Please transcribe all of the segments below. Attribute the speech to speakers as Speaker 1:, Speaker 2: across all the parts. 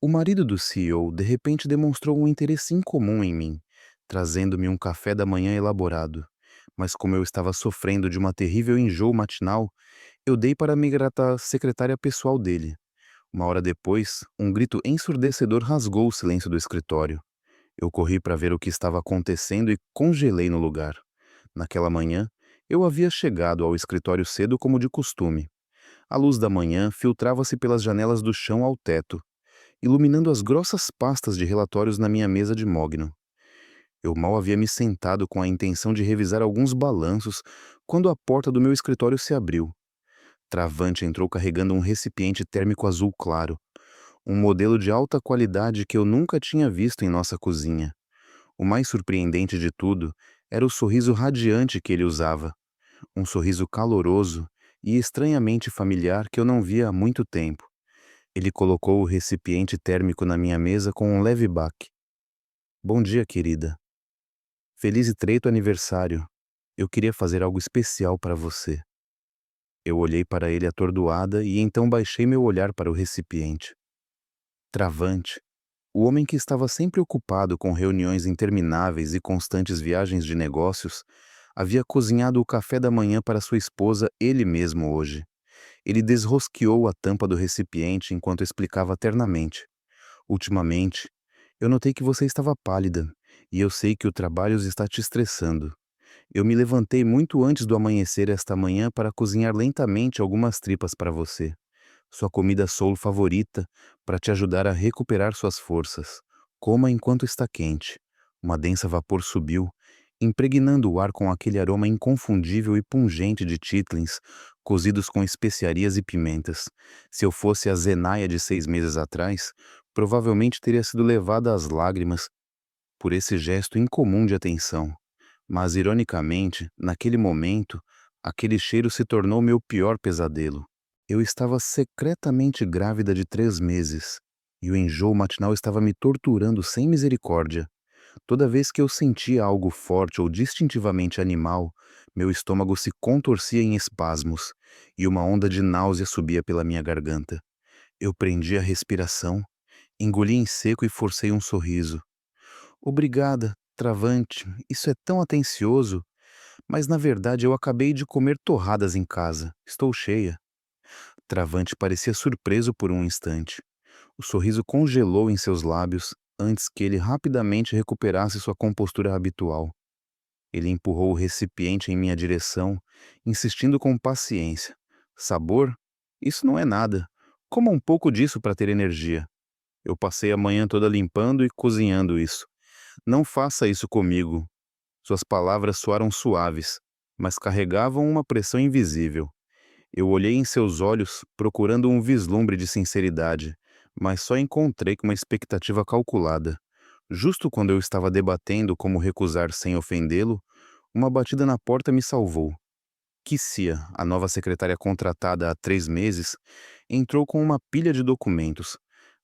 Speaker 1: O marido do CEO de repente demonstrou um interesse incomum em mim, trazendo-me um café da manhã elaborado. Mas como eu estava sofrendo de uma terrível enjoo matinal, eu dei para me grata secretária pessoal dele. Uma hora depois, um grito ensurdecedor rasgou o silêncio do escritório. Eu corri para ver o que estava acontecendo e congelei no lugar. Naquela manhã, eu havia chegado ao escritório cedo como de costume. A luz da manhã filtrava-se pelas janelas do chão ao teto, iluminando as grossas pastas de relatórios na minha mesa de mogno. Eu mal havia me sentado com a intenção de revisar alguns balanços quando a porta do meu escritório se abriu. Travante entrou carregando um recipiente térmico azul claro, um modelo de alta qualidade que eu nunca tinha visto em nossa cozinha. O mais surpreendente de tudo era o sorriso radiante que ele usava, um sorriso caloroso e estranhamente familiar que eu não via há muito tempo. Ele colocou o recipiente térmico na minha mesa com um leve baque. Bom dia, querida. Feliz e treito aniversário. Eu queria fazer algo especial para você. Eu olhei para ele atordoada e então baixei meu olhar para o recipiente. Travante, o homem que estava sempre ocupado com reuniões intermináveis e constantes viagens de negócios, havia cozinhado o café da manhã para sua esposa ele mesmo hoje. Ele desrosqueou a tampa do recipiente enquanto explicava ternamente. Ultimamente, eu notei que você estava pálida, e eu sei que o trabalho está te estressando. Eu me levantei muito antes do amanhecer esta manhã para cozinhar lentamente algumas tripas para você, sua comida soul favorita, para te ajudar a recuperar suas forças. Coma enquanto está quente. Uma densa vapor subiu, impregnando o ar com aquele aroma inconfundível e pungente de chitlins, cozidos com especiarias e pimentas. Se eu fosse a Zenaia de 6 meses atrás, provavelmente teria sido levada às lágrimas por esse gesto incomum de atenção. Mas, ironicamente, naquele momento, aquele cheiro se tornou meu pior pesadelo. Eu estava secretamente grávida de 3 meses, e o enjoo matinal estava me torturando sem misericórdia. Toda vez que eu sentia algo forte ou distintivamente animal, meu estômago se contorcia em espasmos, e uma onda de náusea subia pela minha garganta. Eu prendi a respiração, engoli em seco e forcei um sorriso. Obrigada, Travante, isso é tão atencioso, mas na verdade eu acabei de comer torradas em casa. Estou cheia. Travante parecia surpreso por um instante. O sorriso congelou em seus lábios antes que ele rapidamente recuperasse sua compostura habitual. Ele empurrou o recipiente em minha direção, insistindo com paciência. Sabor? Isso não é nada. Coma um pouco disso para ter energia. Eu passei a manhã toda limpando e cozinhando isso. Não faça isso comigo. Suas palavras soaram suaves, mas carregavam uma pressão invisível. Eu olhei em seus olhos, procurando um vislumbre de sinceridade, mas só encontrei com uma expectativa calculada. Justo quando eu estava debatendo como recusar sem ofendê-lo, uma batida na porta me salvou. Kissia, a nova secretária contratada há 3 meses, entrou com uma pilha de documentos.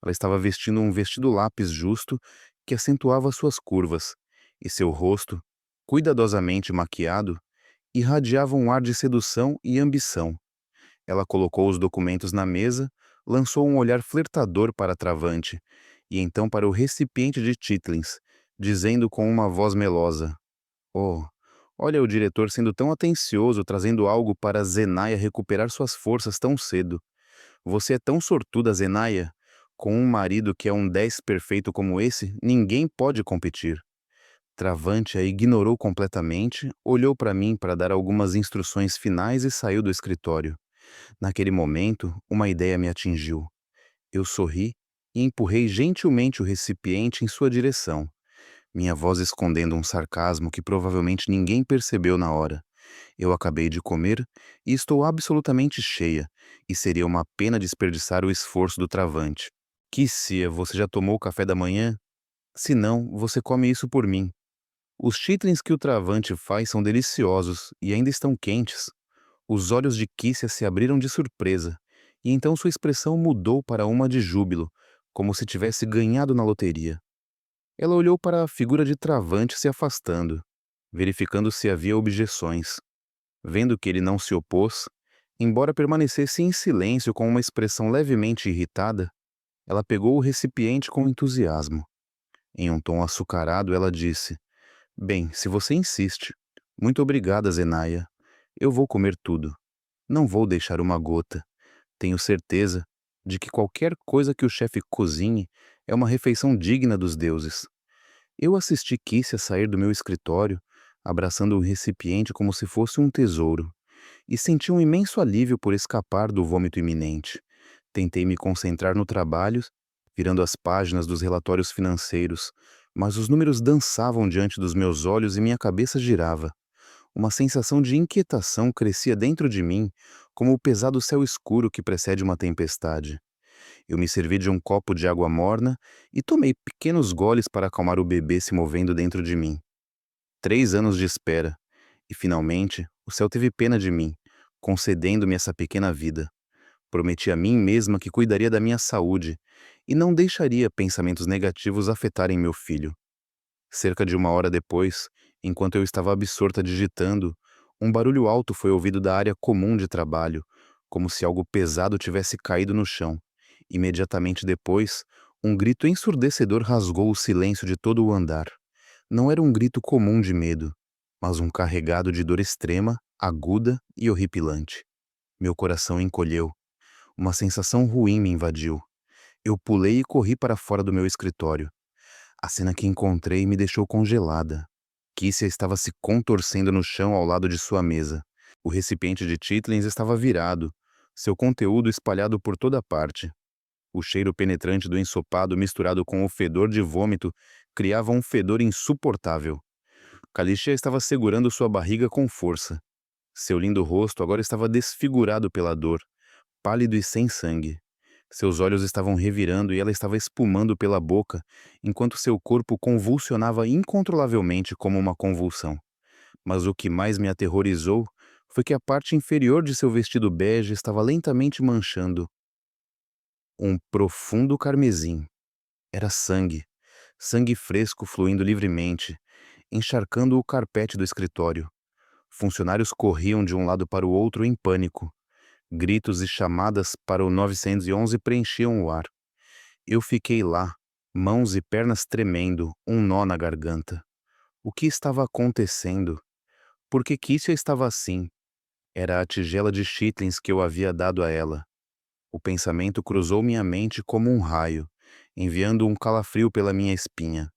Speaker 1: Ela estava vestindo um vestido lápis justo que acentuava suas curvas, e seu rosto, cuidadosamente maquiado, irradiava um ar de sedução e ambição. Ela colocou os documentos na mesa, lançou um olhar flertador para Travante, e então para o recipiente de chitlins, dizendo com uma voz melosa: Oh, olha o diretor sendo tão atencioso trazendo algo para Zenaia recuperar suas forças tão cedo. Você é tão sortuda, Zenaia. Com um marido que é um 10 perfeito como esse, ninguém pode competir. Travante a ignorou completamente, olhou para mim para dar algumas instruções finais e saiu do escritório. Naquele momento, uma ideia me atingiu. Eu sorri e empurrei gentilmente o recipiente em sua direção, minha voz escondendo um sarcasmo que provavelmente ninguém percebeu na hora. Eu acabei de comer e estou absolutamente cheia, e seria uma pena desperdiçar o esforço do Travante. Kissia, você já tomou o café da manhã? Se não, você come isso por mim. Os chitlins que o Travante faz são deliciosos e ainda estão quentes. Os olhos de Kissia se abriram de surpresa, e então sua expressão mudou para uma de júbilo, como se tivesse ganhado na loteria. Ela olhou para a figura de Travante se afastando, verificando se havia objeções. Vendo que ele não se opôs, embora permanecesse em silêncio com uma expressão levemente irritada, Ela pegou o recipiente com entusiasmo. Em um tom açucarado, ela disse: Bem, se você insiste. Muito obrigada, Zenaia. Eu vou comer tudo. Não vou deixar uma gota. Tenho certeza de que qualquer coisa que o chefe cozinhe é uma refeição digna dos deuses. Eu assisti Kissia sair do meu escritório, abraçando o recipiente como se fosse um tesouro, e senti um imenso alívio por escapar do vômito iminente. Tentei me concentrar no trabalho, virando as páginas dos relatórios financeiros, mas os números dançavam diante dos meus olhos e minha cabeça girava. Uma sensação de inquietação crescia dentro de mim, como o pesado céu escuro que precede uma tempestade. Eu me servi de um copo de água morna e tomei pequenos goles para acalmar o bebê se movendo dentro de mim. 3 anos de espera, e finalmente o céu teve pena de mim, concedendo-me essa pequena vida. Prometi a mim mesma que cuidaria da minha saúde e não deixaria pensamentos negativos afetarem meu filho. Cerca de 1 hora depois, enquanto eu estava absorta digitando, um barulho alto foi ouvido da área comum de trabalho, como se algo pesado tivesse caído no chão. Imediatamente depois, um grito ensurdecedor rasgou o silêncio de todo o andar. Não era um grito comum de medo, mas um carregado de dor extrema, aguda e horripilante. Meu coração encolheu. Uma sensação ruim me invadiu. Eu pulei e corri para fora do meu escritório. A cena que encontrei me deixou congelada. Kissia estava se contorcendo no chão ao lado de sua mesa. O recipiente de chitlins estava virado, seu conteúdo espalhado por toda parte. O cheiro penetrante do ensopado misturado com o fedor de vômito criava um fedor insuportável. Kalisha estava segurando sua barriga com força. Seu lindo rosto agora estava desfigurado pela dor, pálido e sem sangue. Seus olhos estavam revirando e ela estava espumando pela boca, enquanto seu corpo convulsionava incontrolavelmente como uma convulsão. Mas o que mais me aterrorizou foi que a parte inferior de seu vestido bege estava lentamente manchando um profundo carmesim. Era sangue, sangue fresco fluindo livremente, encharcando o carpete do escritório. Funcionários corriam de um lado para o outro em pânico. Gritos e chamadas para o 911 preenchiam o ar. Eu fiquei lá, mãos e pernas tremendo, um nó na garganta. O que estava acontecendo? Por que Kissia estava assim? Era a tigela de chitlins que eu havia dado a ela. O pensamento cruzou minha mente como um raio, enviando um calafrio pela minha espinha.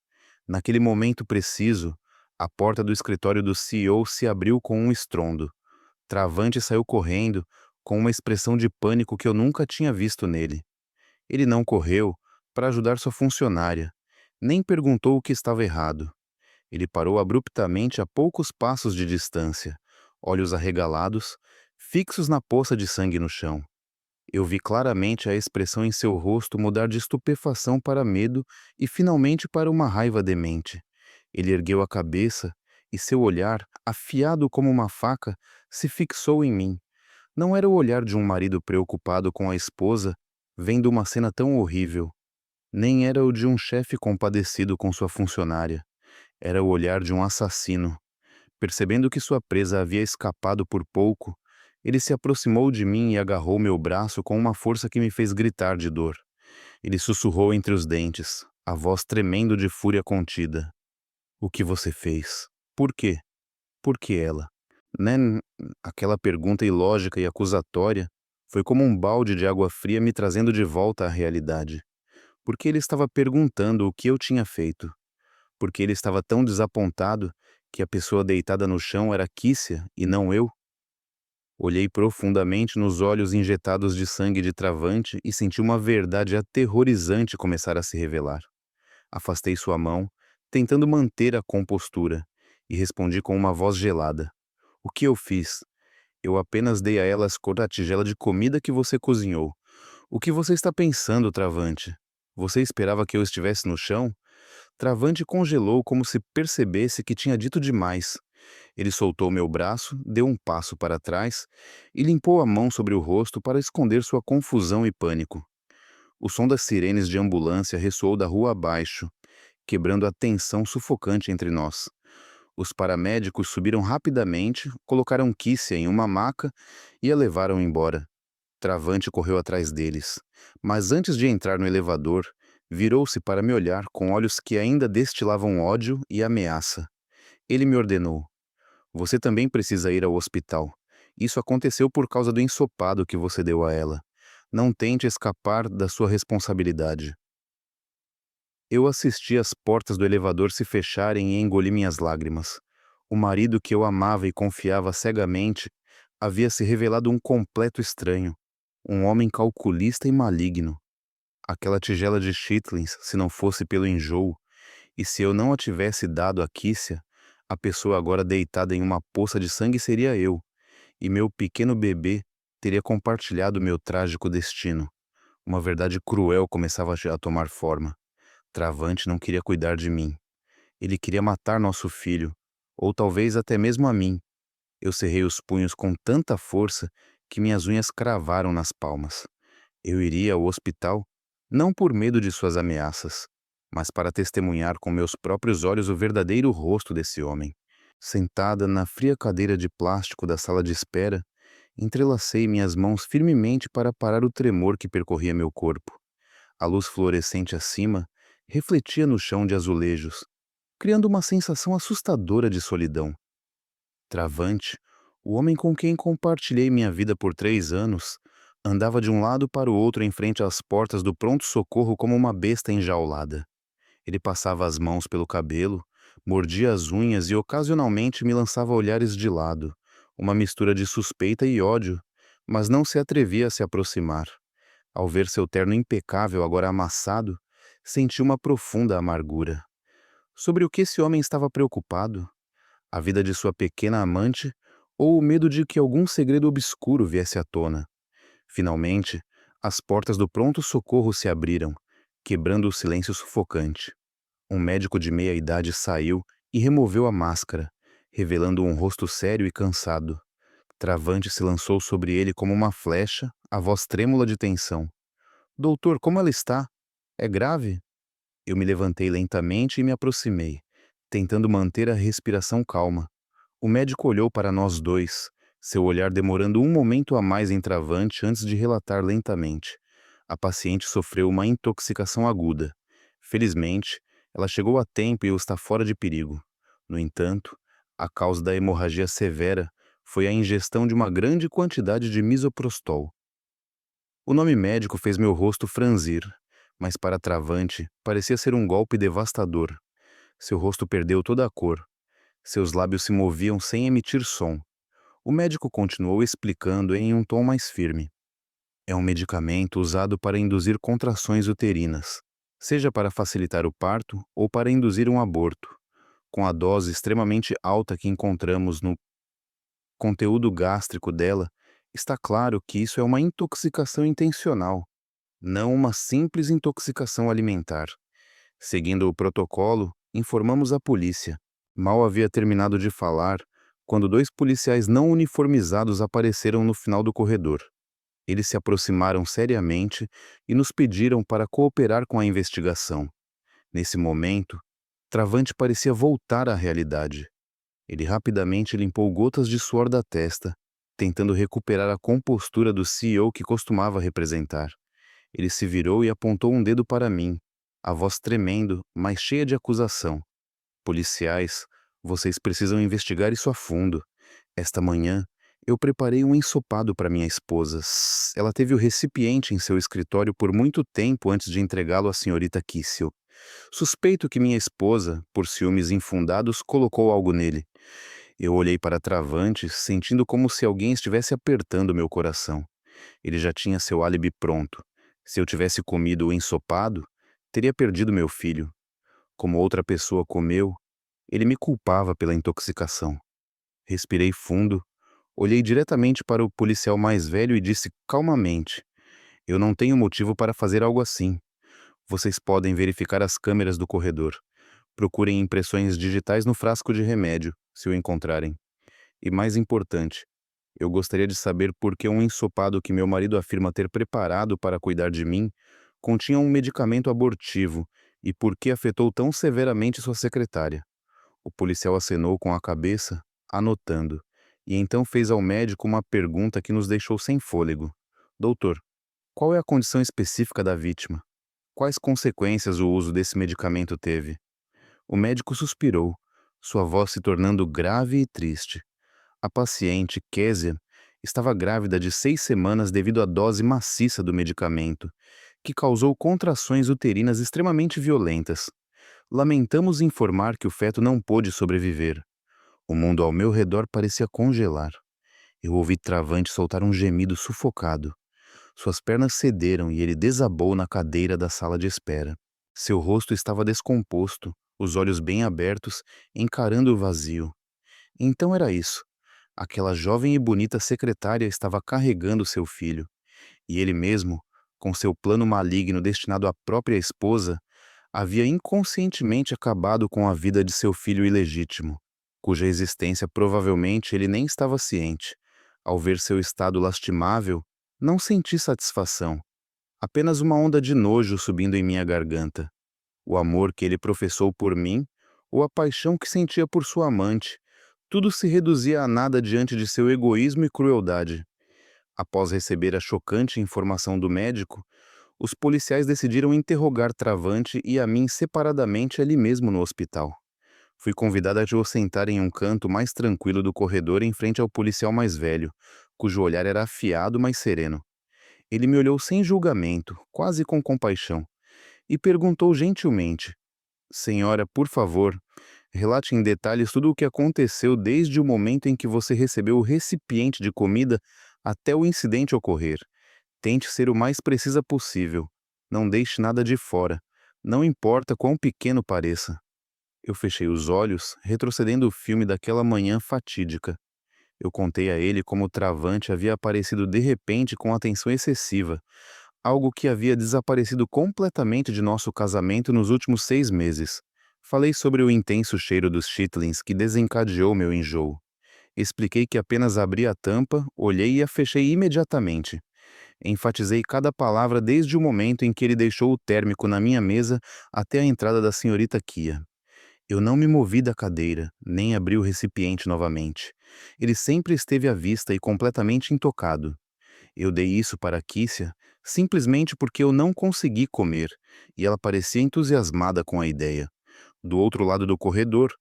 Speaker 1: Naquele momento preciso, a porta do escritório do CEO se abriu com um estrondo. Travante saiu correndo, com uma expressão de pânico que eu nunca tinha visto nele. Ele não correu para ajudar sua funcionária, nem perguntou o que estava errado. Ele parou abruptamente a poucos passos de distância, olhos arregalados, fixos na poça de sangue no chão. Eu vi claramente a expressão em seu rosto mudar de estupefação para medo e finalmente para uma raiva demente. Ele ergueu a cabeça e seu olhar, afiado como uma faca, se fixou em mim. Não era o olhar de um marido preocupado com a esposa, vendo uma cena tão horrível. Nem era o de um chefe compadecido com sua funcionária. Era o olhar de um assassino. Percebendo que sua presa havia escapado por pouco, ele se aproximou de mim e agarrou meu braço com uma força que me fez gritar de dor. Ele sussurrou entre os dentes, a voz tremendo de fúria contida. O que você fez? Por quê? Por que ela? Né? Aquela pergunta ilógica e acusatória foi como um balde de água fria me trazendo de volta à realidade. Porque ele estava perguntando o que eu tinha feito. Porque ele estava tão desapontado que a pessoa deitada no chão era Kissia e não eu. Olhei profundamente nos olhos injetados de sangue de Travante e senti uma verdade aterrorizante começar a se revelar. Afastei sua mão, tentando manter a compostura, e respondi com uma voz gelada. O que eu fiz? Eu apenas dei a ela as cor da tigela de comida que você cozinhou. O que você está pensando, Travante? Você esperava que eu estivesse no chão? Travante congelou como se percebesse que tinha dito demais. Ele soltou meu braço, deu um passo para trás e limpou a mão sobre o rosto para esconder sua confusão e pânico. O som das sirenes de ambulância ressoou da rua abaixo, quebrando a tensão sufocante entre nós. Os paramédicos subiram rapidamente, colocaram Kissia em uma maca e a levaram embora. Travante correu atrás deles. Mas antes de entrar no elevador, virou-se para me olhar com olhos que ainda destilavam ódio e ameaça. Ele me ordenou: Você também precisa ir ao hospital. Isso aconteceu por causa do ensopado que você deu a ela. Não tente escapar da sua responsabilidade. Eu assisti as portas do elevador se fecharem e engoli minhas lágrimas. O marido que eu amava e confiava cegamente havia se revelado um completo estranho, um homem calculista e maligno. Aquela tigela de chitlins, se não fosse pelo enjoo, e se eu não a tivesse dado a Kícia, a pessoa agora deitada em uma poça de sangue seria eu, e meu pequeno bebê teria compartilhado meu trágico destino. Uma verdade cruel começava a tomar forma. Travante não queria cuidar de mim. Ele queria matar nosso filho, ou talvez até mesmo a mim. Eu cerrei os punhos com tanta força que minhas unhas cravaram nas palmas. Eu iria ao hospital, não por medo de suas ameaças, mas para testemunhar com meus próprios olhos o verdadeiro rosto desse homem. Sentada na fria cadeira de plástico da sala de espera, entrelacei minhas mãos firmemente para parar o tremor que percorria meu corpo. A luz fluorescente acima refletia no chão de azulejos, criando uma sensação assustadora de solidão. Travante, o homem com quem compartilhei minha vida por 3 anos, andava de um lado para o outro em frente às portas do pronto-socorro como uma besta enjaulada. Ele passava as mãos pelo cabelo, mordia as unhas e ocasionalmente me lançava olhares de lado, uma mistura de suspeita e ódio, mas não se atrevia a se aproximar. Ao ver seu terno impecável agora amassado, senti uma profunda amargura. Sobre o que esse homem estava preocupado? A vida de sua pequena amante ou o medo de que algum segredo obscuro viesse à tona? Finalmente, as portas do pronto-socorro se abriram, quebrando o silêncio sufocante. Um médico de meia-idade saiu e removeu a máscara, revelando um rosto sério e cansado. Travante se lançou sobre ele como uma flecha, a voz trêmula de tensão. Doutor, como ela está? É grave? Eu me levantei lentamente e me aproximei, tentando manter a respiração calma. O médico olhou para nós dois, seu olhar demorando um momento a mais em Travante antes de relatar lentamente. A paciente sofreu uma intoxicação aguda. Felizmente, ela chegou a tempo e está fora de perigo. No entanto, a causa da hemorragia severa foi a ingestão de uma grande quantidade de misoprostol. O nome médico fez meu rosto franzir, mas para Travante parecia ser um golpe devastador. Seu rosto perdeu toda a cor. Seus lábios se moviam sem emitir som. O médico continuou explicando em um tom mais firme. É um medicamento usado para induzir contrações uterinas, seja para facilitar o parto ou para induzir um aborto. Com a dose extremamente alta que encontramos no conteúdo gástrico dela, está claro que isso é uma intoxicação intencional, não uma simples intoxicação alimentar. Seguindo o protocolo, informamos a polícia. Mal havia terminado de falar quando 2 policiais não uniformizados apareceram no final do corredor. Eles se aproximaram seriamente e nos pediram para cooperar com a investigação. Nesse momento, Travante parecia voltar à realidade. Ele rapidamente limpou gotas de suor da testa, tentando recuperar a compostura do CEO que costumava representar. Ele se virou e apontou um dedo para mim, a voz tremendo, mas cheia de acusação. Policiais, vocês precisam investigar isso a fundo. Esta manhã, eu preparei um ensopado para minha esposa. Ela teve o recipiente em seu escritório por muito tempo antes de entregá-lo à senhorita Kissel. Suspeito que minha esposa, por ciúmes infundados, colocou algo nele. Eu olhei para Travante, sentindo como se alguém estivesse apertando meu coração. Ele já tinha seu álibi pronto. Se eu tivesse comido o ensopado, teria perdido meu filho. Como outra pessoa comeu, ele me culpava pela intoxicação. Respirei fundo, olhei diretamente para o policial mais velho e disse calmamente: Eu não tenho motivo para fazer algo assim. Vocês podem verificar as câmeras do corredor. Procurem impressões digitais no frasco de remédio, se o encontrarem. E mais importante, eu gostaria de saber por que um ensopado que meu marido afirma ter preparado para cuidar de mim continha um medicamento abortivo e por que afetou tão severamente sua secretária. O policial acenou com a cabeça, anotando, e então fez ao médico uma pergunta que nos deixou sem fôlego. Doutor, Qual é a condição específica da vítima? Quais consequências o uso desse medicamento teve? O médico suspirou, sua voz se tornando grave e triste. A paciente, Késia, estava grávida de 6 semanas devido à dose maciça do medicamento, que causou contrações uterinas extremamente violentas. Lamentamos informar que o feto não pôde sobreviver. O mundo ao meu redor parecia congelar. Eu ouvi Travante soltar um gemido sufocado. Suas pernas cederam e ele desabou na cadeira da sala de espera. Seu rosto estava descomposto, os olhos bem abertos, encarando o vazio. Então era isso. Aquela jovem e bonita secretária estava carregando seu filho. E ele mesmo, com seu plano maligno destinado à própria esposa, havia inconscientemente acabado com a vida de seu filho ilegítimo, cuja existência provavelmente ele nem estava ciente. Ao ver seu estado lastimável, não senti satisfação, apenas uma onda de nojo subindo em minha garganta. O amor que ele professou por mim, ou a paixão que sentia por sua amante, tudo se reduzia a nada diante de seu egoísmo e crueldade. Após receber a chocante informação do médico, os policiais decidiram interrogar Travante e a mim separadamente ali mesmo no hospital. Fui convidada a sentar em um canto mais tranquilo do corredor em frente ao policial mais velho, cujo olhar era afiado, mas sereno. Ele me olhou sem julgamento, quase com compaixão, e perguntou gentilmente: Senhora, por favor, relate em detalhes tudo o que aconteceu desde o momento em que você recebeu o recipiente de comida até o incidente ocorrer. Tente ser o mais precisa possível. Não deixe nada de fora. Não importa quão pequeno pareça. Eu fechei os olhos, retrocedendo o filme daquela manhã fatídica. Eu contei a ele como o Travante havia aparecido de repente com atenção excessiva, algo que havia desaparecido completamente de nosso casamento nos últimos 6 meses. Falei sobre o intenso cheiro dos chitlins que desencadeou meu enjoo. Expliquei que apenas abri a tampa, olhei e a fechei imediatamente. Enfatizei cada palavra desde o momento em que ele deixou o térmico na minha mesa até a entrada da senhorita Kia. Eu não me movi da cadeira, nem abri o recipiente novamente. Ele sempre esteve à vista e completamente intocado. Eu dei isso para Kícia simplesmente porque eu não consegui comer, e ela parecia entusiasmada com a ideia. Do outro lado do corredor,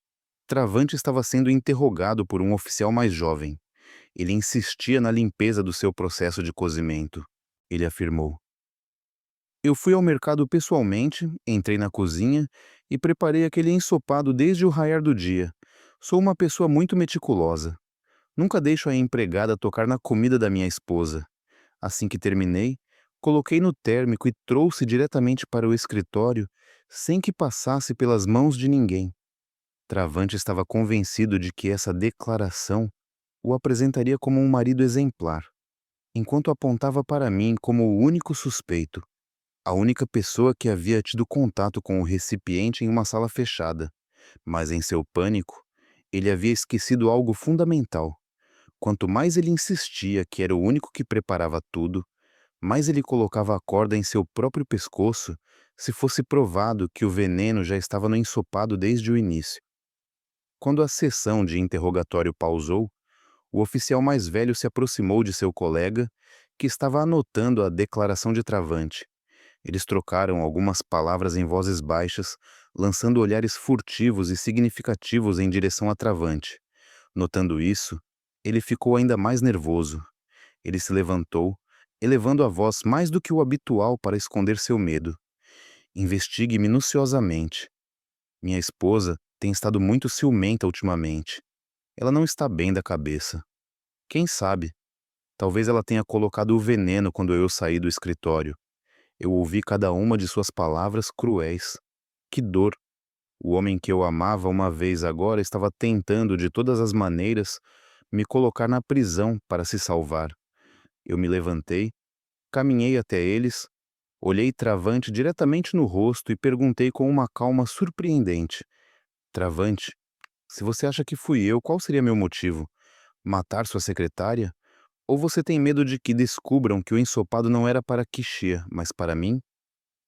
Speaker 1: Travante estava sendo interrogado por um oficial mais jovem. Ele insistia na limpeza do seu processo de cozimento. Ele afirmou: Eu fui ao mercado pessoalmente, entrei na cozinha e preparei aquele ensopado desde o raiar do dia. Sou uma pessoa muito meticulosa. Nunca deixo a empregada tocar na comida da minha esposa. Assim que terminei, coloquei no térmico e trouxe diretamente para o escritório, sem que passasse pelas mãos de ninguém. Travante estava convencido de que essa declaração o apresentaria como um marido exemplar, enquanto apontava para mim como o único suspeito, a única pessoa que havia tido contato com o recipiente em uma sala fechada. Mas em seu pânico, ele havia esquecido algo fundamental. Quanto mais ele insistia que era o único que preparava tudo, mais ele colocava a corda em seu próprio pescoço se fosse provado que o veneno já estava no ensopado desde o início. Quando a sessão de interrogatório pausou, o oficial mais velho se aproximou de seu colega, que estava anotando a declaração de Travante. Eles trocaram algumas palavras em vozes baixas, lançando olhares furtivos e significativos em direção a Travante. Notando isso, ele ficou ainda mais nervoso. Ele se levantou, elevando a voz mais do que o habitual para esconder seu medo. Investigue minuciosamente. Minha esposa tem estado muito ciumenta ultimamente. Ela não está bem da cabeça. Quem sabe? Talvez ela tenha colocado o veneno quando eu saí do escritório. Eu ouvi cada uma de suas palavras cruéis. Que dor! O homem que eu amava uma vez agora estava tentando de todas as maneiras me colocar na prisão para se salvar. Eu me levantei, caminhei até eles, olhei Travante diretamente no rosto e perguntei com uma calma surpreendente: Travante, se você acha que fui eu, qual seria meu motivo? Matar sua secretária? Ou você tem medo de que descubram que o ensopado não era para Kishia, mas para mim?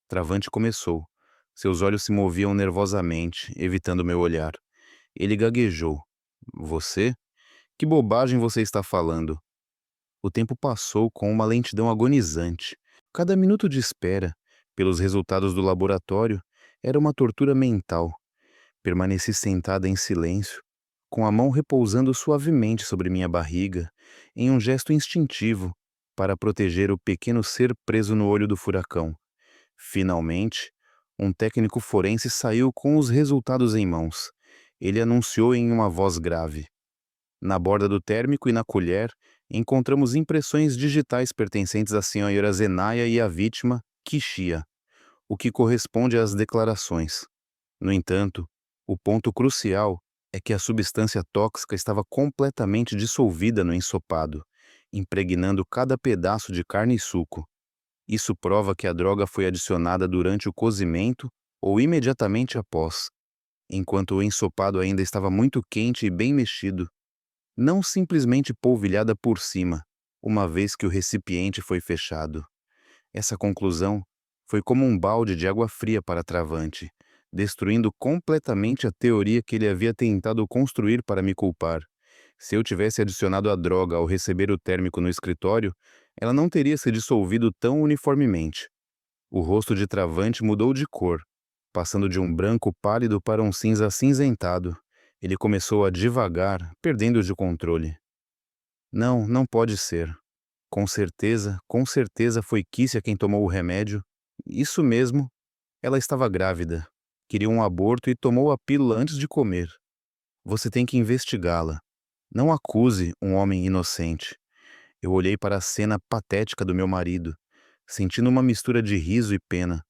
Speaker 1: Travante começou. Seus olhos se moviam nervosamente, evitando meu olhar. Ele gaguejou. Você? Que bobagem você está falando? O tempo passou com uma lentidão agonizante. Cada minuto de espera, pelos resultados do laboratório, era uma tortura mental. Permaneci sentada em silêncio, com a mão repousando suavemente sobre minha barriga, em um gesto instintivo para proteger o pequeno ser preso no olho do furacão. Finalmente, um técnico forense saiu com os resultados em mãos. Ele anunciou em uma voz grave: na borda do térmico e na colher, encontramos impressões digitais pertencentes à senhora Zenaia e à vítima, Kishia, o que corresponde às declarações. No entanto, o ponto crucial é que a substância tóxica estava completamente dissolvida no ensopado, impregnando cada pedaço de carne e suco. Isso prova que a droga foi adicionada durante o cozimento ou imediatamente após, enquanto o ensopado ainda estava muito quente e bem mexido, não simplesmente polvilhada por cima, uma vez que o recipiente foi fechado. Essa conclusão foi como um balde de água fria para Travante, destruindo completamente a teoria que ele havia tentado construir para me culpar. Se eu tivesse adicionado a droga ao receber o térmico no escritório, ela não teria se dissolvido tão uniformemente. O rosto de Travante mudou de cor, passando de um branco pálido para um cinza acinzentado. Ele começou a divagar, perdendo de controle. Não, não pode ser. Com certeza foi Kícia quem tomou o remédio. Isso mesmo, ela estava grávida. Queria um aborto e tomou a pílula antes de comer. Você tem que investigá-la. Não acuse um homem inocente. Eu olhei para a cena patética do meu marido, sentindo uma mistura de riso e pena.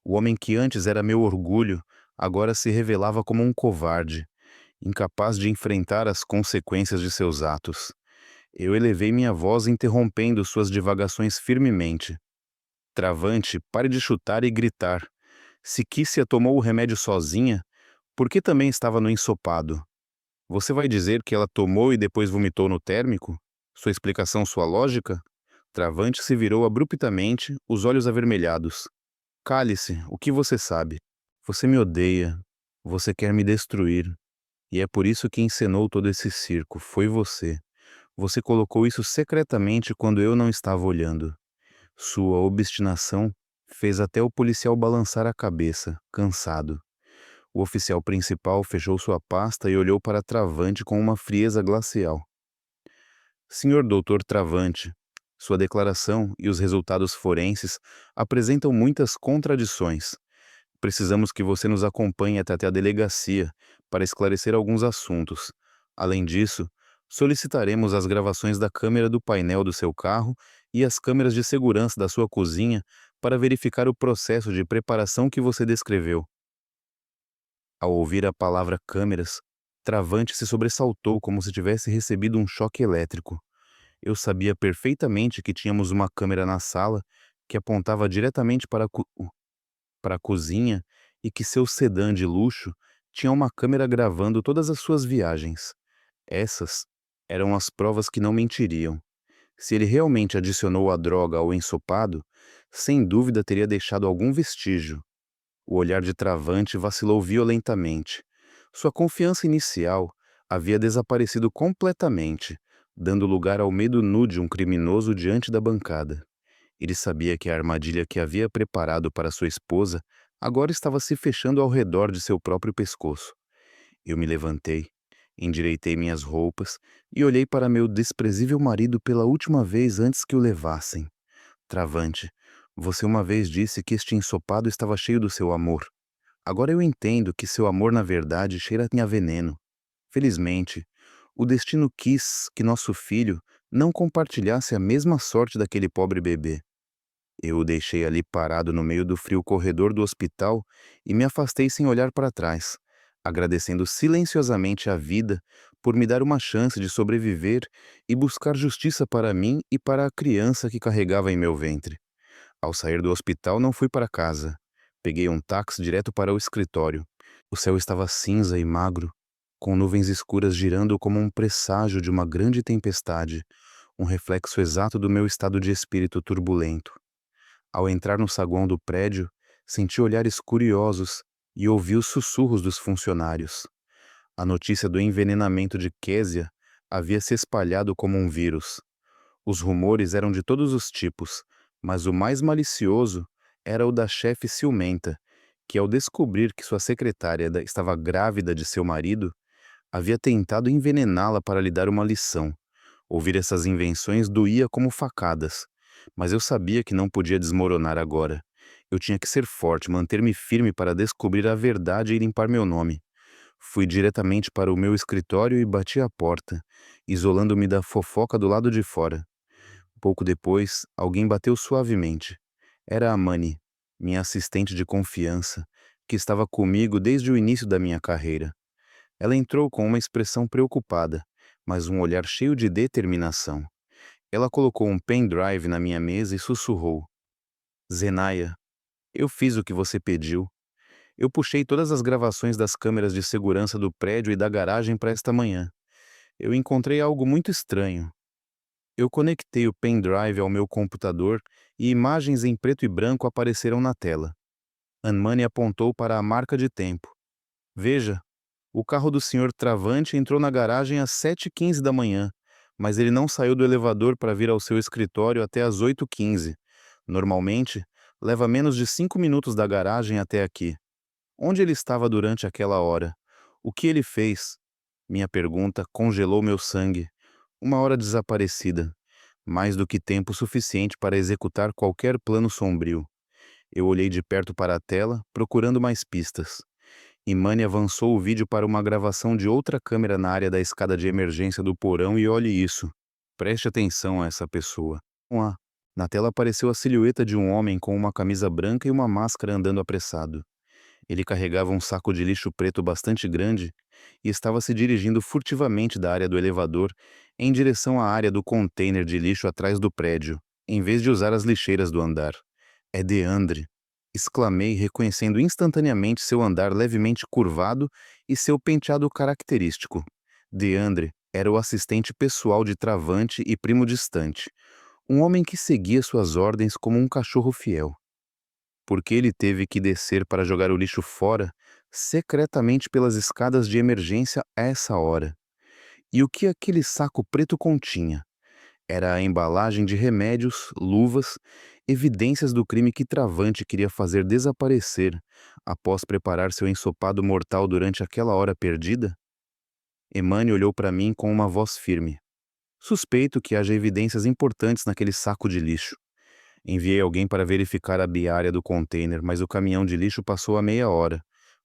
Speaker 1: O homem que antes era meu orgulho, agora se revelava como um covarde, incapaz de enfrentar as consequências de seus atos. Eu elevei minha voz interrompendo suas divagações firmemente. Travante, pare de chutar e gritar. Se Kícia tomou o remédio sozinha, por que também estava no ensopado? Você vai dizer que ela tomou e depois vomitou no térmico? Sua explicação, sua lógica? Travante se virou abruptamente, os olhos avermelhados. Cale-se, o que você sabe? Você me odeia. Você quer me destruir. E é por isso que encenou todo esse circo. Foi você. Você colocou isso secretamente quando eu não estava olhando. Sua obstinação fez até o policial balançar a cabeça, cansado. O oficial principal fechou sua pasta e olhou para Travante com uma frieza glacial. Senhor Doutor Travante, sua declaração e os resultados forenses apresentam muitas contradições. Precisamos que você nos acompanhe até a delegacia para esclarecer alguns assuntos. Além disso, solicitaremos as gravações da câmera do painel do seu carro e as câmeras de segurança da sua cozinha para verificar o processo de preparação que você descreveu. Ao ouvir a palavra câmeras, Travante se sobressaltou como se tivesse recebido um choque elétrico. Eu sabia perfeitamente que tínhamos uma câmera na sala que apontava diretamente para a cozinha e que seu sedã de luxo tinha uma câmera gravando todas as suas viagens. Essas eram as provas que não mentiriam. Se ele realmente adicionou a droga ao ensopado, sem dúvida teria deixado algum vestígio. O olhar de Travante vacilou violentamente. Sua confiança inicial havia desaparecido completamente, dando lugar ao medo nu de um criminoso diante da bancada. Ele sabia que a armadilha que havia preparado para sua esposa agora estava se fechando ao redor de seu próprio pescoço. Eu me levantei, endireitei minhas roupas e olhei para meu desprezível marido pela última vez antes que o levassem. Travante, você uma vez disse que este ensopado estava cheio do seu amor. Agora eu entendo que seu amor, na verdade, cheira a veneno. Felizmente, o destino quis que nosso filho não compartilhasse a mesma sorte daquele pobre bebê. Eu o deixei ali parado no meio do frio corredor do hospital e me afastei sem olhar para trás, agradecendo silenciosamente a vida por me dar uma chance de sobreviver e buscar justiça para mim e para a criança que carregava em meu ventre. Ao sair do hospital, não fui para casa. Peguei um táxi direto para o escritório. O céu estava cinza e magro, com nuvens escuras girando como um presságio de uma grande tempestade, um reflexo exato do meu estado de espírito turbulento. Ao entrar no saguão do prédio, senti olhares curiosos e ouvi os sussurros dos funcionários. A notícia do envenenamento de Késia havia se espalhado como um vírus. Os rumores eram de todos os tipos, Mas o mais malicioso era o da chefe ciumenta, que ao descobrir que sua secretária estava grávida de seu marido, havia tentado envenená-la para lhe dar uma lição. Ouvir essas invenções doía como facadas, mas eu sabia que não podia desmoronar agora. Eu tinha que ser forte, manter-me firme para descobrir a verdade e limpar meu nome. Fui diretamente para o meu escritório e bati à porta, isolando-me da fofoca do lado de fora. Pouco depois, alguém bateu suavemente. Era a Mani, minha assistente de confiança, que estava comigo desde o início da minha carreira. Ela entrou com uma expressão preocupada, mas um olhar cheio de determinação. Ela colocou um pendrive na minha mesa e sussurrou: Zenaia, eu fiz o que você pediu. Eu puxei todas as gravações das câmeras de segurança do prédio e da garagem para esta manhã. Eu encontrei algo muito estranho. Eu conectei o pendrive ao meu computador e imagens em preto e branco apareceram na tela. Anmani apontou para a marca de tempo. Veja, o carro do Sr. Travante entrou na garagem às 7h15 da manhã, mas ele não saiu do elevador para vir ao seu escritório até às 8h15. Normalmente, leva menos de 5 minutos da garagem até aqui. Onde ele estava durante aquela hora? O que ele fez? Minha pergunta congelou meu sangue. Uma hora desaparecida. Mais do que tempo suficiente para executar qualquer plano sombrio. Eu olhei de perto para a tela, procurando mais pistas. Imani avançou o vídeo para uma gravação de outra câmera na área da escada de emergência do porão e olhe isso. Preste atenção a essa pessoa. Lá, na tela apareceu a silhueta de um homem com uma camisa branca e uma máscara andando apressado. Ele carregava um saco de lixo preto bastante grande e estava se dirigindo furtivamente da área do elevador em direção à área do container de lixo atrás do prédio, em vez de usar as lixeiras do andar. É Deandre! Exclamei, reconhecendo instantaneamente seu andar levemente curvado e seu penteado característico. Deandre era o assistente pessoal de Travante e primo distante, um homem que seguia suas ordens como um cachorro fiel. Porque ele teve que descer para jogar o lixo fora, secretamente pelas escadas de emergência a essa hora. E o que aquele saco preto continha? Era a embalagem de remédios, luvas, evidências do crime que Travante queria fazer desaparecer após preparar seu ensopado mortal durante aquela hora perdida? Emane olhou para mim com uma voz firme. Suspeito que haja evidências importantes naquele saco de lixo. Enviei alguém para verificar a biária do container, mas o caminhão de lixo passou a meia hora.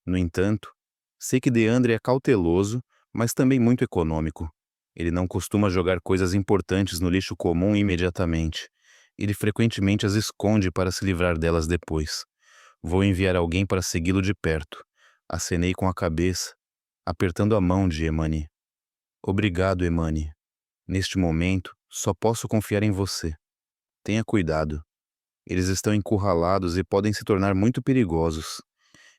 Speaker 1: No entanto, sei que Deandre é cauteloso, mas também muito econômico. Ele não costuma jogar coisas importantes no lixo comum imediatamente. Ele frequentemente as esconde para se livrar delas depois. Vou enviar alguém para segui-lo de perto. Acenei com a cabeça, apertando a mão de Emani. Obrigado, Emani. Neste momento, só posso confiar em você. Tenha cuidado. Eles estão encurralados e podem se tornar muito perigosos.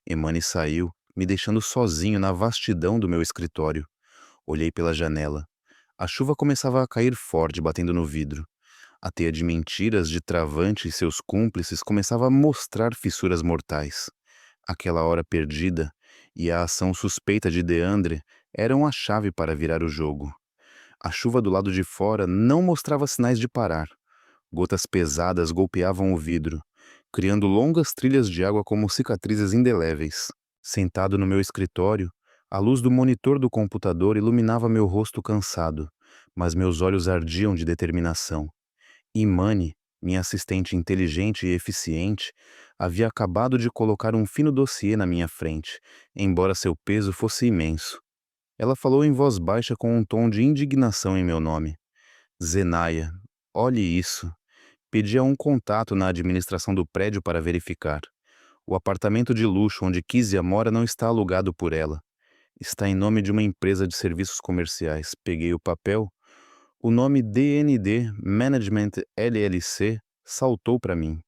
Speaker 1: Emani saiu, me deixando sozinho na vastidão do meu escritório. Olhei pela janela. A chuva começava a cair forte, batendo no vidro. A teia de mentiras de Travante e seus cúmplices começava a mostrar fissuras mortais. Aquela hora perdida e a ação suspeita de Deandre eram a chave para virar o jogo. A chuva do lado de fora não mostrava sinais de parar. Gotas pesadas golpeavam o vidro, criando longas trilhas de água como cicatrizes indeléveis. Sentado no meu escritório, a luz do monitor do computador iluminava meu rosto cansado, mas meus olhos ardiam de determinação. Imani, minha assistente inteligente e eficiente, havia acabado de colocar um fino dossiê na minha frente, embora seu peso fosse imenso. Ela falou em voz baixa com um tom de indignação em meu nome. Zenaia, olhe isso. Pedia um contato na administração do prédio para verificar. O apartamento de luxo onde Kizia mora não está alugado por ela. Está em nome de uma empresa de serviços comerciais. Peguei o papel. O nome DND Management LLC saltou para mim.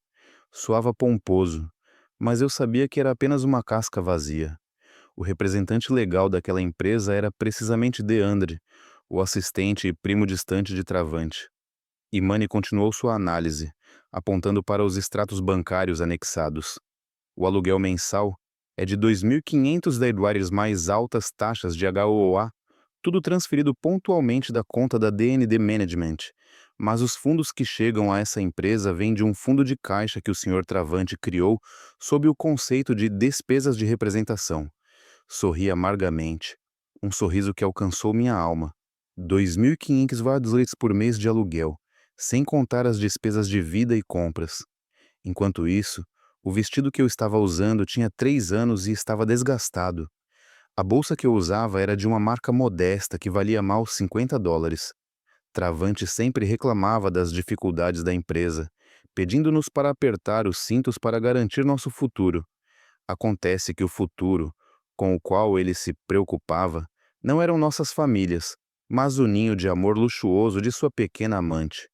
Speaker 1: Soava pomposo, mas eu sabia que era apenas uma casca vazia. O representante legal daquela empresa era precisamente Deandre, o assistente e primo distante de Travante. Imani continuou sua análise, apontando para os extratos bancários anexados. O aluguel mensal é de 2.500 deduares mais altas taxas de HOA, tudo transferido pontualmente da conta da DND Management, Mas os fundos que chegam a essa empresa vêm de um fundo de caixa que o senhor Travante criou sob o conceito de despesas de representação. Sorri amargamente. Um sorriso que alcançou minha alma. 2.500 wadlets por mês de aluguel, sem contar as despesas de vida e compras. Enquanto isso, o vestido que eu estava usando tinha 3 anos e estava desgastado. A bolsa que eu usava era de uma marca modesta que valia mal US$ 50. Travante sempre reclamava das dificuldades da empresa, pedindo-nos para apertar os cintos para garantir nosso futuro. Acontece que o futuro, com o qual ele se preocupava, não eram nossas famílias, mas o ninho de amor luxuoso de sua pequena amante.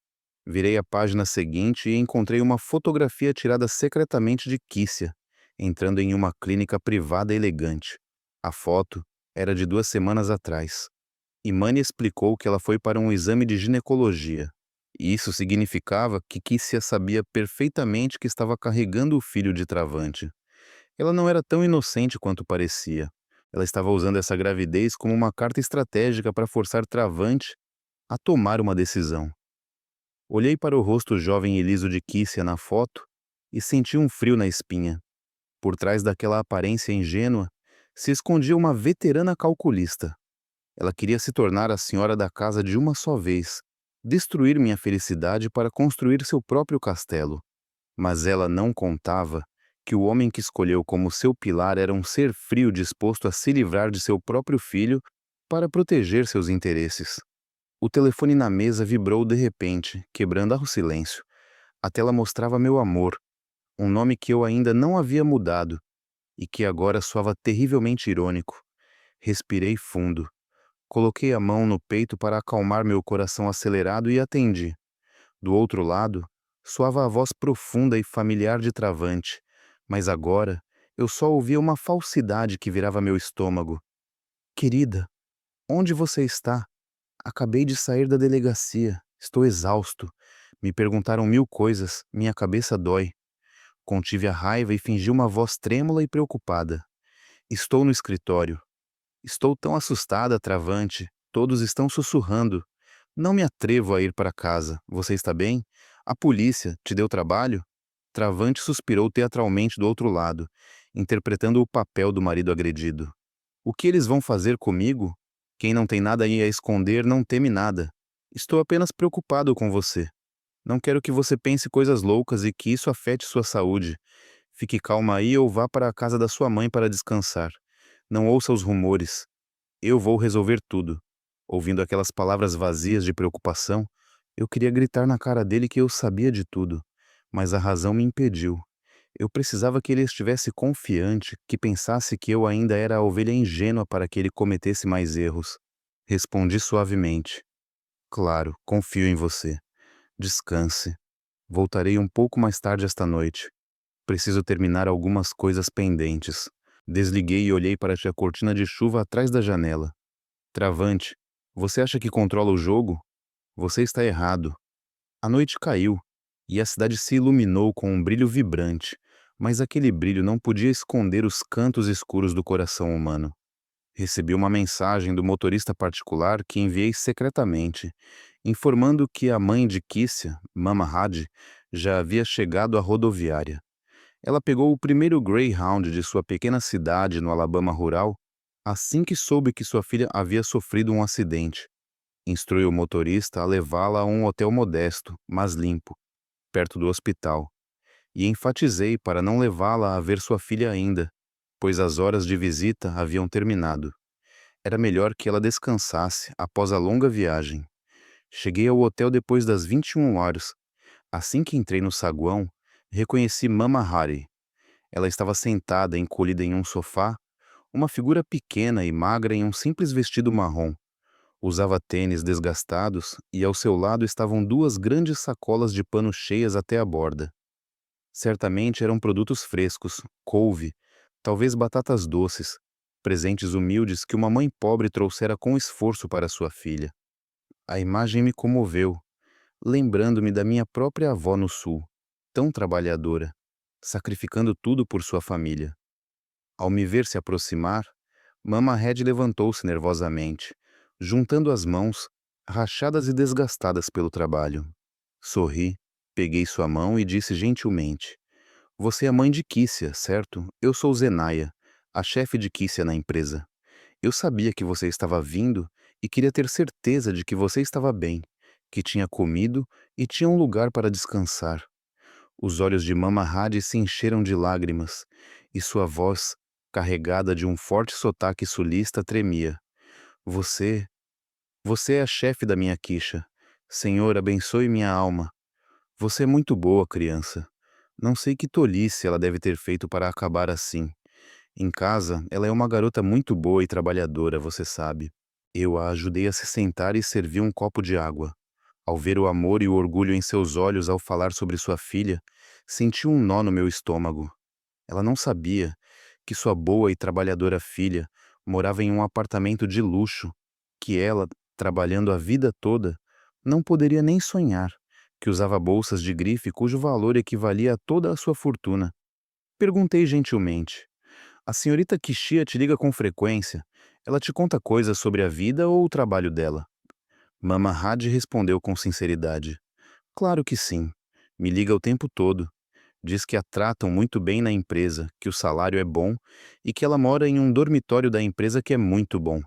Speaker 1: Virei a página seguinte e encontrei uma fotografia tirada secretamente de Kissia, entrando em uma clínica privada elegante. A foto era de 2 semanas atrás. Imani explicou que ela foi para um exame de ginecologia. E isso significava que Kissia sabia perfeitamente que estava carregando o filho de Travante. Ela não era tão inocente quanto parecia. Ela estava usando essa gravidez como uma carta estratégica para forçar Travante a tomar uma decisão. Olhei para o rosto jovem e liso de Kissia na foto e senti um frio na espinha. Por trás daquela aparência ingênua se escondia uma veterana calculista. Ela queria se tornar a senhora da casa de uma só vez, destruir minha felicidade para construir seu próprio castelo. Mas ela não contava que o homem que escolheu como seu pilar era um ser frio disposto a se livrar de seu próprio filho para proteger seus interesses. O telefone na mesa vibrou de repente, quebrando o silêncio. A tela mostrava meu amor, um nome que eu ainda não havia mudado e que agora soava terrivelmente irônico. Respirei fundo. Coloquei a mão no peito para acalmar meu coração acelerado e atendi. Do outro lado, soava a voz profunda e familiar de Travante, mas agora eu só ouvia uma falsidade que virava meu estômago. Querida, onde você está? Acabei de sair da delegacia. Estou exausto. Me perguntaram 1000 coisas. Minha cabeça dói. Contive a raiva e fingi uma voz trêmula e preocupada. Estou no escritório. Estou tão assustada, Travante. Todos estão sussurrando. Não me atrevo a ir para casa. Você está bem? A polícia te deu trabalho? Travante suspirou teatralmente do outro lado, interpretando o papel do marido agredido. O que eles vão fazer comigo? Quem não tem nada aí a esconder não teme nada. Estou apenas preocupado com você. Não quero que você pense coisas loucas e que isso afete sua saúde. Fique calma aí ou vá para a casa da sua mãe para descansar. Não ouça os rumores. Eu vou resolver tudo. Ouvindo aquelas palavras vazias de preocupação, eu queria gritar na cara dele que eu sabia de tudo, mas a razão me impediu. Eu precisava que ele estivesse confiante, que pensasse que eu ainda era a ovelha ingênua para que ele cometesse mais erros. Respondi suavemente. Claro, confio em você. Descanse. Voltarei um pouco mais tarde esta noite. Preciso terminar algumas coisas pendentes. Desliguei e olhei para a cortina de chuva atrás da janela. Travante, você acha que controla o jogo? Você está errado. A noite caiu, e a cidade se iluminou com um brilho vibrante, mas aquele brilho não podia esconder os cantos escuros do coração humano. Recebi uma mensagem do motorista particular que enviei secretamente, informando que a mãe de Kissia, Mama Had, já havia chegado à rodoviária. Ela pegou o primeiro Greyhound de sua pequena cidade no Alabama rural assim que soube que sua filha havia sofrido um acidente. Instruiu o motorista a levá-la a um hotel modesto, mas limpo, perto do hospital, e enfatizei para não levá-la a ver sua filha ainda, pois as horas de visita haviam terminado. Era melhor que ela descansasse após a longa viagem. Cheguei ao hotel depois das 21 horas. Assim que entrei no saguão, reconheci Mama Hari. Ela estava sentada encolhida em um sofá, uma figura pequena e magra em um simples vestido marrom. Usava tênis desgastados e ao seu lado estavam duas grandes sacolas de pano cheias até a borda. Certamente eram produtos frescos, couve, talvez batatas doces, presentes humildes que uma mãe pobre trouxera com esforço para sua filha. A imagem me comoveu, lembrando-me da minha própria avó no sul, tão trabalhadora, sacrificando tudo por sua família. Ao me ver se aproximar, Mama Red levantou-se nervosamente, juntando as mãos, rachadas e desgastadas pelo trabalho. Sorri, peguei sua mão e disse gentilmente: Você é a mãe de Kícia, certo? Eu sou Zenaia, a chefe de Kícia na empresa. Eu sabia que você estava vindo e queria ter certeza de que você estava bem, que tinha comido e tinha um lugar para descansar. Os olhos de Mama Hadi se encheram de lágrimas e sua voz, carregada de um forte sotaque sulista, tremia. Você, você é a chefe da minha quicha. Senhor, abençoe minha alma. Você é muito boa, criança. Não sei que tolice ela deve ter feito para acabar assim. Em casa, ela é uma garota muito boa e trabalhadora, você sabe. Eu a ajudei a se sentar e servi um copo de água. Ao ver o amor e o orgulho em seus olhos ao falar sobre sua filha, senti um nó no meu estômago. Ela não sabia que sua boa e trabalhadora filha morava em um apartamento de luxo, que ela, trabalhando a vida toda, não poderia nem sonhar, que usava bolsas de grife cujo valor equivalia a toda a sua fortuna. Perguntei gentilmente: A senhorita Kishia te liga com frequência? Ela te conta coisas sobre a vida ou o trabalho dela? Mama Had respondeu com sinceridade: Claro que sim. Me liga o tempo todo. Diz que a tratam muito bem na empresa, que o salário é bom e que ela mora em um dormitório da empresa que é muito bom.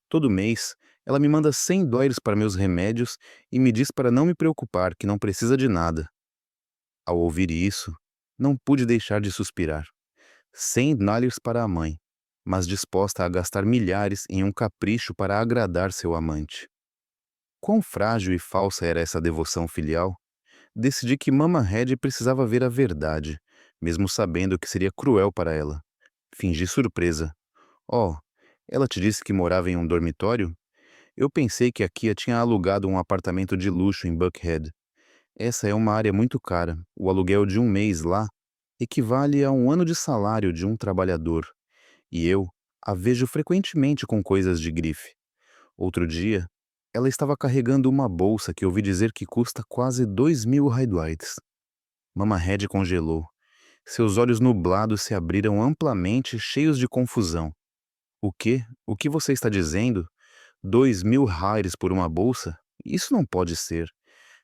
Speaker 1: Todo mês, ela me manda US$ 100 para meus remédios e me diz para não me preocupar, que não precisa de nada. Ao ouvir isso, não pude deixar de suspirar. US$ 100 para a mãe, mas disposta a gastar milhares em um capricho para agradar seu amante. Quão frágil e falsa era essa devoção filial? Decidi que Mama Red precisava ver a verdade, mesmo sabendo que seria cruel para ela. Fingi surpresa. Oh, ela te disse que morava em um dormitório? Eu pensei que a Kia tinha alugado um apartamento de luxo em Buckhead. Essa é uma área muito cara. O aluguel de um mês lá equivale a um ano de salário de um trabalhador. E eu a vejo frequentemente com coisas de grife. Outro dia, ela estava carregando uma bolsa que ouvi dizer que custa quase 2.000 Haidwites. Mama Red congelou. Seus olhos nublados se abriram amplamente, cheios de confusão. O quê? O que você está dizendo? 2.000 haires por uma bolsa? Isso não pode ser.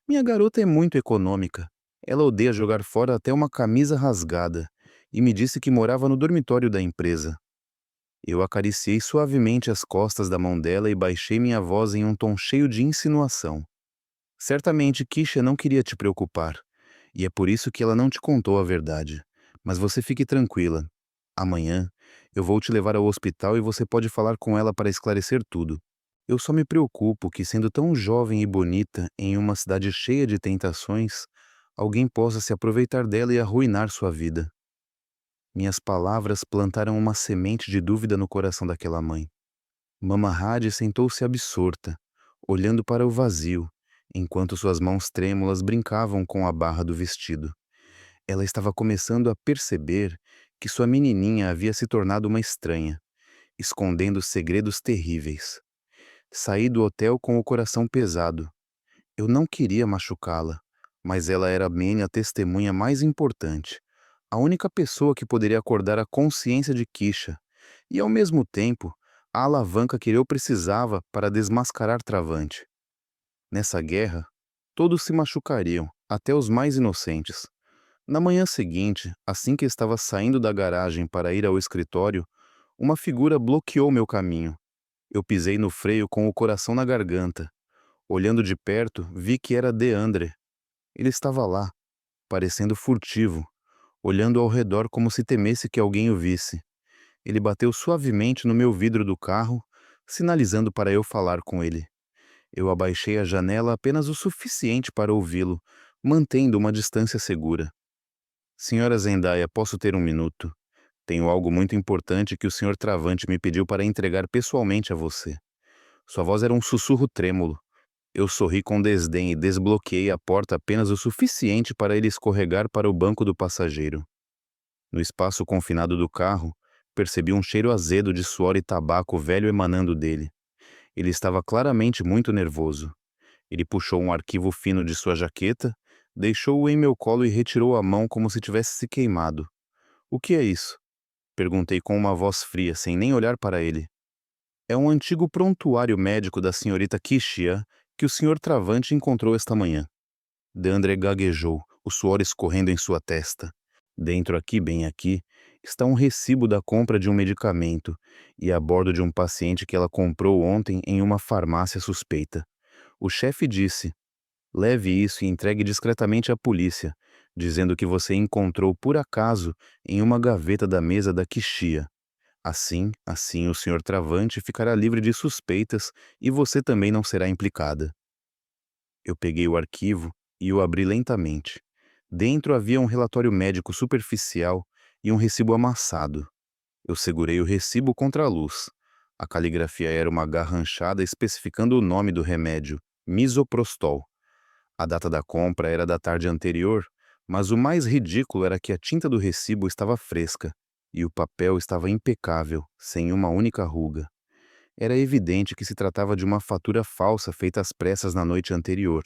Speaker 1: Minha garota é muito econômica. Ela odeia jogar fora até uma camisa rasgada. E me disse que morava no dormitório da empresa. Eu acariciei suavemente as costas da mão dela e baixei minha voz em um tom cheio de insinuação. Certamente Kisha não queria te preocupar, e é por isso que ela não te contou a verdade. Mas você fique tranquila. Amanhã eu vou te levar ao hospital e você pode falar com ela para esclarecer tudo. Eu só me preocupo que, sendo tão jovem e bonita em uma cidade cheia de tentações, alguém possa se aproveitar dela e arruinar sua vida. Minhas palavras plantaram uma semente de dúvida no coração daquela mãe. Mama Had sentou-se absorta, olhando para o vazio, enquanto suas mãos trêmulas brincavam com a barra do vestido. Ela estava começando a perceber que sua menininha havia se tornado uma estranha, escondendo segredos terríveis. Saí do hotel com o coração pesado. Eu não queria machucá-la, mas ela era minha testemunha mais importante, a única pessoa que poderia acordar a consciência de Kisha, e ao mesmo tempo, a alavanca que eu precisava para desmascarar Travante. Nessa guerra, todos se machucariam, até os mais inocentes. Na manhã seguinte, assim que estava saindo da garagem para ir ao escritório, uma figura bloqueou meu caminho. Eu pisei no freio com o coração na garganta. Olhando de perto, vi que era Deandre. Ele estava lá, parecendo furtivo, olhando ao redor como se temesse que alguém o visse. Ele bateu suavemente no meu vidro do carro, sinalizando para eu falar com ele. Eu abaixei a janela apenas o suficiente para ouvi-lo, mantendo uma distância segura. Senhora Zendaya, posso ter um minuto? Tenho algo muito importante que o Sr. Travante me pediu para entregar pessoalmente a você. Sua voz era um sussurro trêmulo. Eu sorri com desdém e desbloqueei a porta apenas o suficiente para ele escorregar para o banco do passageiro. No espaço confinado do carro, percebi um cheiro azedo de suor e tabaco velho emanando dele. Ele estava claramente muito nervoso. Ele puxou um arquivo fino de sua jaqueta, deixou-o em meu colo e retirou a mão como se tivesse se queimado. O que é isso? Perguntei com uma voz fria, sem nem olhar para ele. É um antigo prontuário médico da senhorita Kishia, que o senhor Travante encontrou esta manhã. Deandre gaguejou, o suor escorrendo em sua testa. Dentro aqui, bem aqui, está um recibo da compra de um medicamento e a bordo de um paciente que ela comprou ontem em uma farmácia suspeita. O chefe disse: leve isso e entregue discretamente à polícia, dizendo que você encontrou por acaso em uma gaveta da mesa da Quixia. Assim o senhor Travante ficará livre de suspeitas e você também não será implicada. Eu peguei o arquivo e o abri lentamente. Dentro havia um relatório médico superficial e um recibo amassado. Eu segurei o recibo contra a luz. A caligrafia era uma garranchada especificando o nome do remédio, misoprostol. A data da compra era da tarde anterior, mas o mais ridículo era que a tinta do recibo estava fresca e o papel estava impecável, sem uma única ruga. Era evidente que se tratava de uma fatura falsa feita às pressas na noite anterior.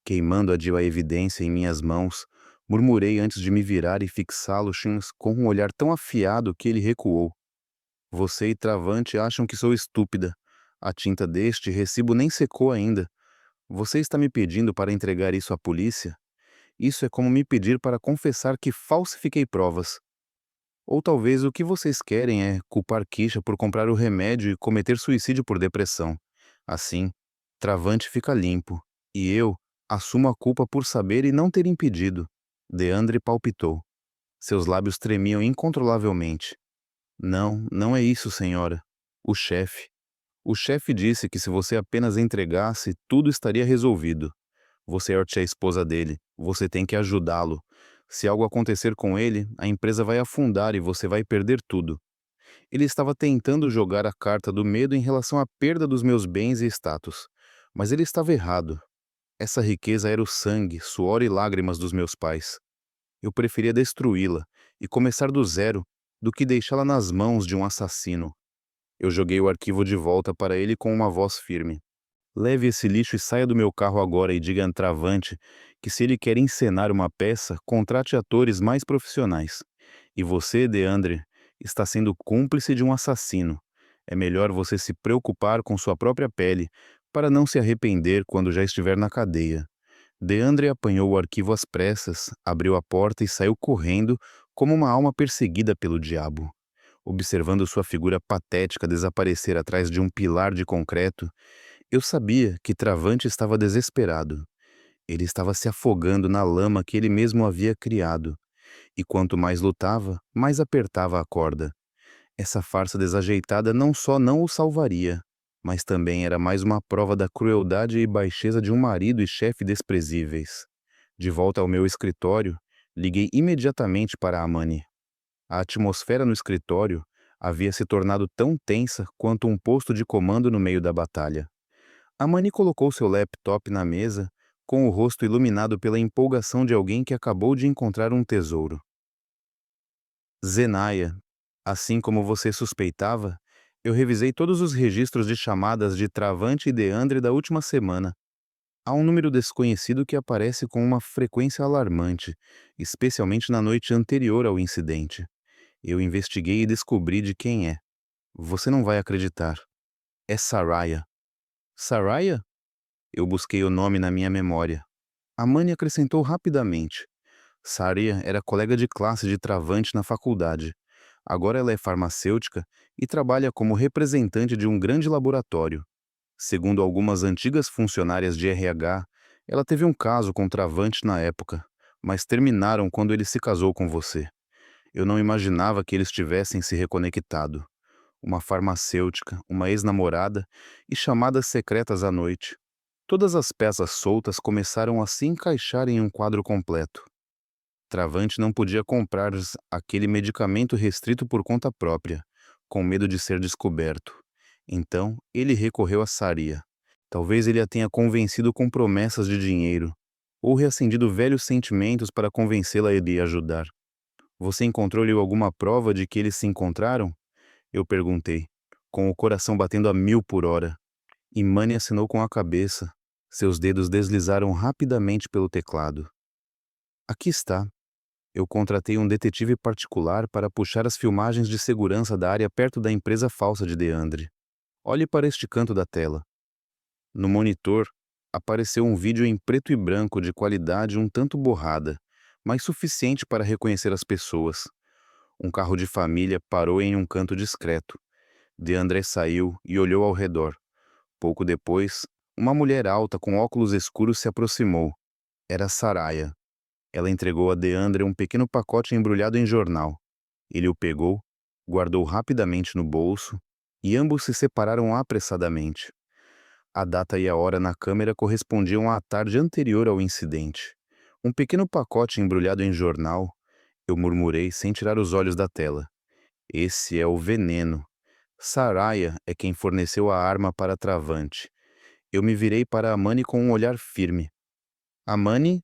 Speaker 1: Queimando a evidência em minhas mãos, murmurei antes de me virar e fixá-lo com um olhar tão afiado que ele recuou. Você e Travante acham que sou estúpida. A tinta deste recibo nem secou ainda. Você está me pedindo para entregar isso à polícia? Isso é como me pedir para confessar que falsifiquei provas. Ou talvez o que vocês querem é culpar Kisha por comprar o remédio e cometer suicídio por depressão. Assim, Travante fica limpo, e eu assumo a culpa por saber e não ter impedido. Deandre palpitou. Seus lábios tremiam incontrolavelmente. Não, não é isso, senhora. O chefe. O chefe disse que se você apenas entregasse, tudo estaria resolvido. Você é a esposa dele. Você tem que ajudá-lo. Se algo acontecer com ele, a empresa vai afundar e você vai perder tudo. Ele estava tentando jogar a carta do medo em relação à perda dos meus bens e status. Mas ele estava errado. Essa riqueza era o sangue, suor e lágrimas dos meus pais. Eu preferia destruí-la e começar do zero do que deixá-la nas mãos de um assassino. Eu joguei o arquivo de volta para ele com uma voz firme. Leve esse lixo e saia do meu carro agora e diga a Travante que se ele quer encenar uma peça, contrate atores mais profissionais. E você, Deandre, está sendo cúmplice de um assassino. É melhor você se preocupar com sua própria pele, para não se arrepender quando já estiver na cadeia. Deandre apanhou o arquivo às pressas, abriu a porta e saiu correndo como uma alma perseguida pelo diabo. Observando sua figura patética desaparecer atrás de um pilar de concreto, eu sabia que Travante estava desesperado. Ele estava se afogando na lama que ele mesmo havia criado, e quanto mais lutava, mais apertava a corda. Essa farsa desajeitada não só não o salvaria, mas também era mais uma prova da crueldade e baixeza de um marido e chefe desprezíveis. De volta ao meu escritório, liguei imediatamente para Amani. A atmosfera no escritório havia se tornado tão tensa quanto um posto de comando no meio da batalha. Amani colocou seu laptop na mesa, com o rosto iluminado pela empolgação de alguém que acabou de encontrar um tesouro. Zenaia, assim como você suspeitava, eu revisei todos os registros de chamadas de Travante e Deandre da última semana. Há um número desconhecido que aparece com uma frequência alarmante, especialmente na noite anterior ao incidente. Eu investiguei e descobri de quem é. Você não vai acreditar. É Saraya. Saraya? Eu busquei o nome na minha memória. Amani acrescentou rapidamente. Saraya era colega de classe de Travante na faculdade. Agora ela é farmacêutica e trabalha como representante de um grande laboratório. Segundo algumas antigas funcionárias de RH, ela teve um caso com Travante na época, mas terminaram quando ele se casou com você. Eu não imaginava que eles tivessem se reconectado. Uma farmacêutica, uma ex-namorada e chamadas secretas à noite. Todas as peças soltas começaram a se encaixar em um quadro completo. Travante não podia comprar aquele medicamento restrito por conta própria, com medo de ser descoberto. Então, ele recorreu a Saria. Talvez ele a tenha convencido com promessas de dinheiro, ou reacendido velhos sentimentos para convencê-la a lhe ajudar. Você encontrou-lhe alguma prova de que eles se encontraram? Eu perguntei, com o coração batendo a 1000 por hora. Imani assinou com a cabeça. Seus dedos deslizaram rapidamente pelo teclado. Aqui está. Eu contratei um detetive particular para puxar as filmagens de segurança da área perto da empresa falsa de Deandre. Olhe para este canto da tela. No monitor, apareceu um vídeo em preto e branco de qualidade um tanto borrada, mas suficiente para reconhecer as pessoas. Um carro de família parou em um canto discreto. DeAndre saiu e olhou ao redor. Pouco depois, uma mulher alta com óculos escuros se aproximou. Era Saraya. Ela entregou a DeAndre um pequeno pacote embrulhado em jornal. Ele o pegou, guardou rapidamente no bolso, e ambos se separaram apressadamente. A data e a hora na câmera correspondiam à tarde anterior ao incidente. Um pequeno pacote embrulhado em jornal, eu murmurei sem tirar os olhos da tela. Esse é o veneno. Saraya é quem forneceu a arma para Travante. Eu me virei para Amani com um olhar firme. Amani,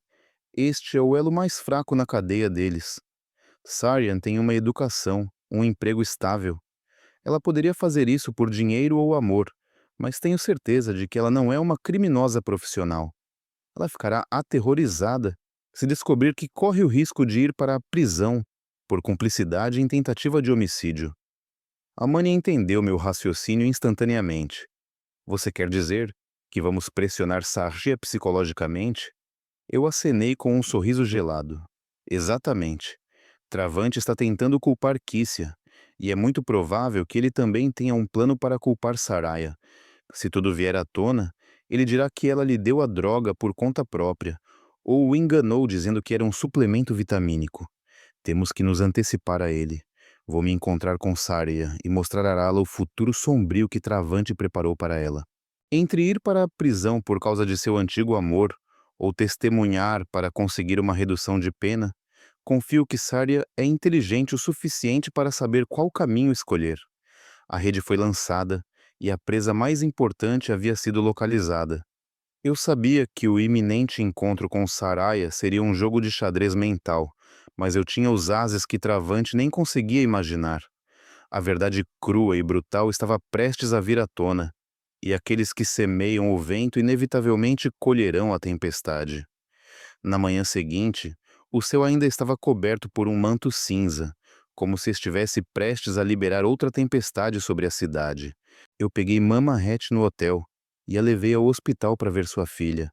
Speaker 1: este é o elo mais fraco na cadeia deles. Saryan tem uma educação, um emprego estável. Ela poderia fazer isso por dinheiro ou amor, mas tenho certeza de que ela não é uma criminosa profissional. Ela ficará aterrorizada se descobrir que corre o risco de ir para a prisão por cumplicidade em tentativa de homicídio. Amani entendeu meu raciocínio instantaneamente. Você quer dizer que vamos pressionar Sargia psicologicamente? Eu acenei com um sorriso gelado. Exatamente. Travante está tentando culpar Kissia, e é muito provável que ele também tenha um plano para culpar Saraya. Se tudo vier à tona, ele dirá que ela lhe deu a droga por conta própria, ou o enganou dizendo que era um suplemento vitamínico. Temos que nos antecipar a ele. Vou me encontrar com Saraya e mostrar a Arala o futuro sombrio que Travante preparou para ela. Entre ir para a prisão por causa de seu antigo amor, ou testemunhar para conseguir uma redução de pena, confio que Saraya é inteligente o suficiente para saber qual caminho escolher. A rede foi lançada e a presa mais importante havia sido localizada. Eu sabia que o iminente encontro com Saraya seria um jogo de xadrez mental, mas eu tinha os ases que Travante nem conseguia imaginar. A verdade crua e brutal estava prestes a vir à tona, e aqueles que semeiam o vento inevitavelmente colherão a tempestade. Na manhã seguinte, o céu ainda estava coberto por um manto cinza, como se estivesse prestes a liberar outra tempestade sobre a cidade. Eu peguei Mama Hatch no hotel e a levei ao hospital para ver sua filha.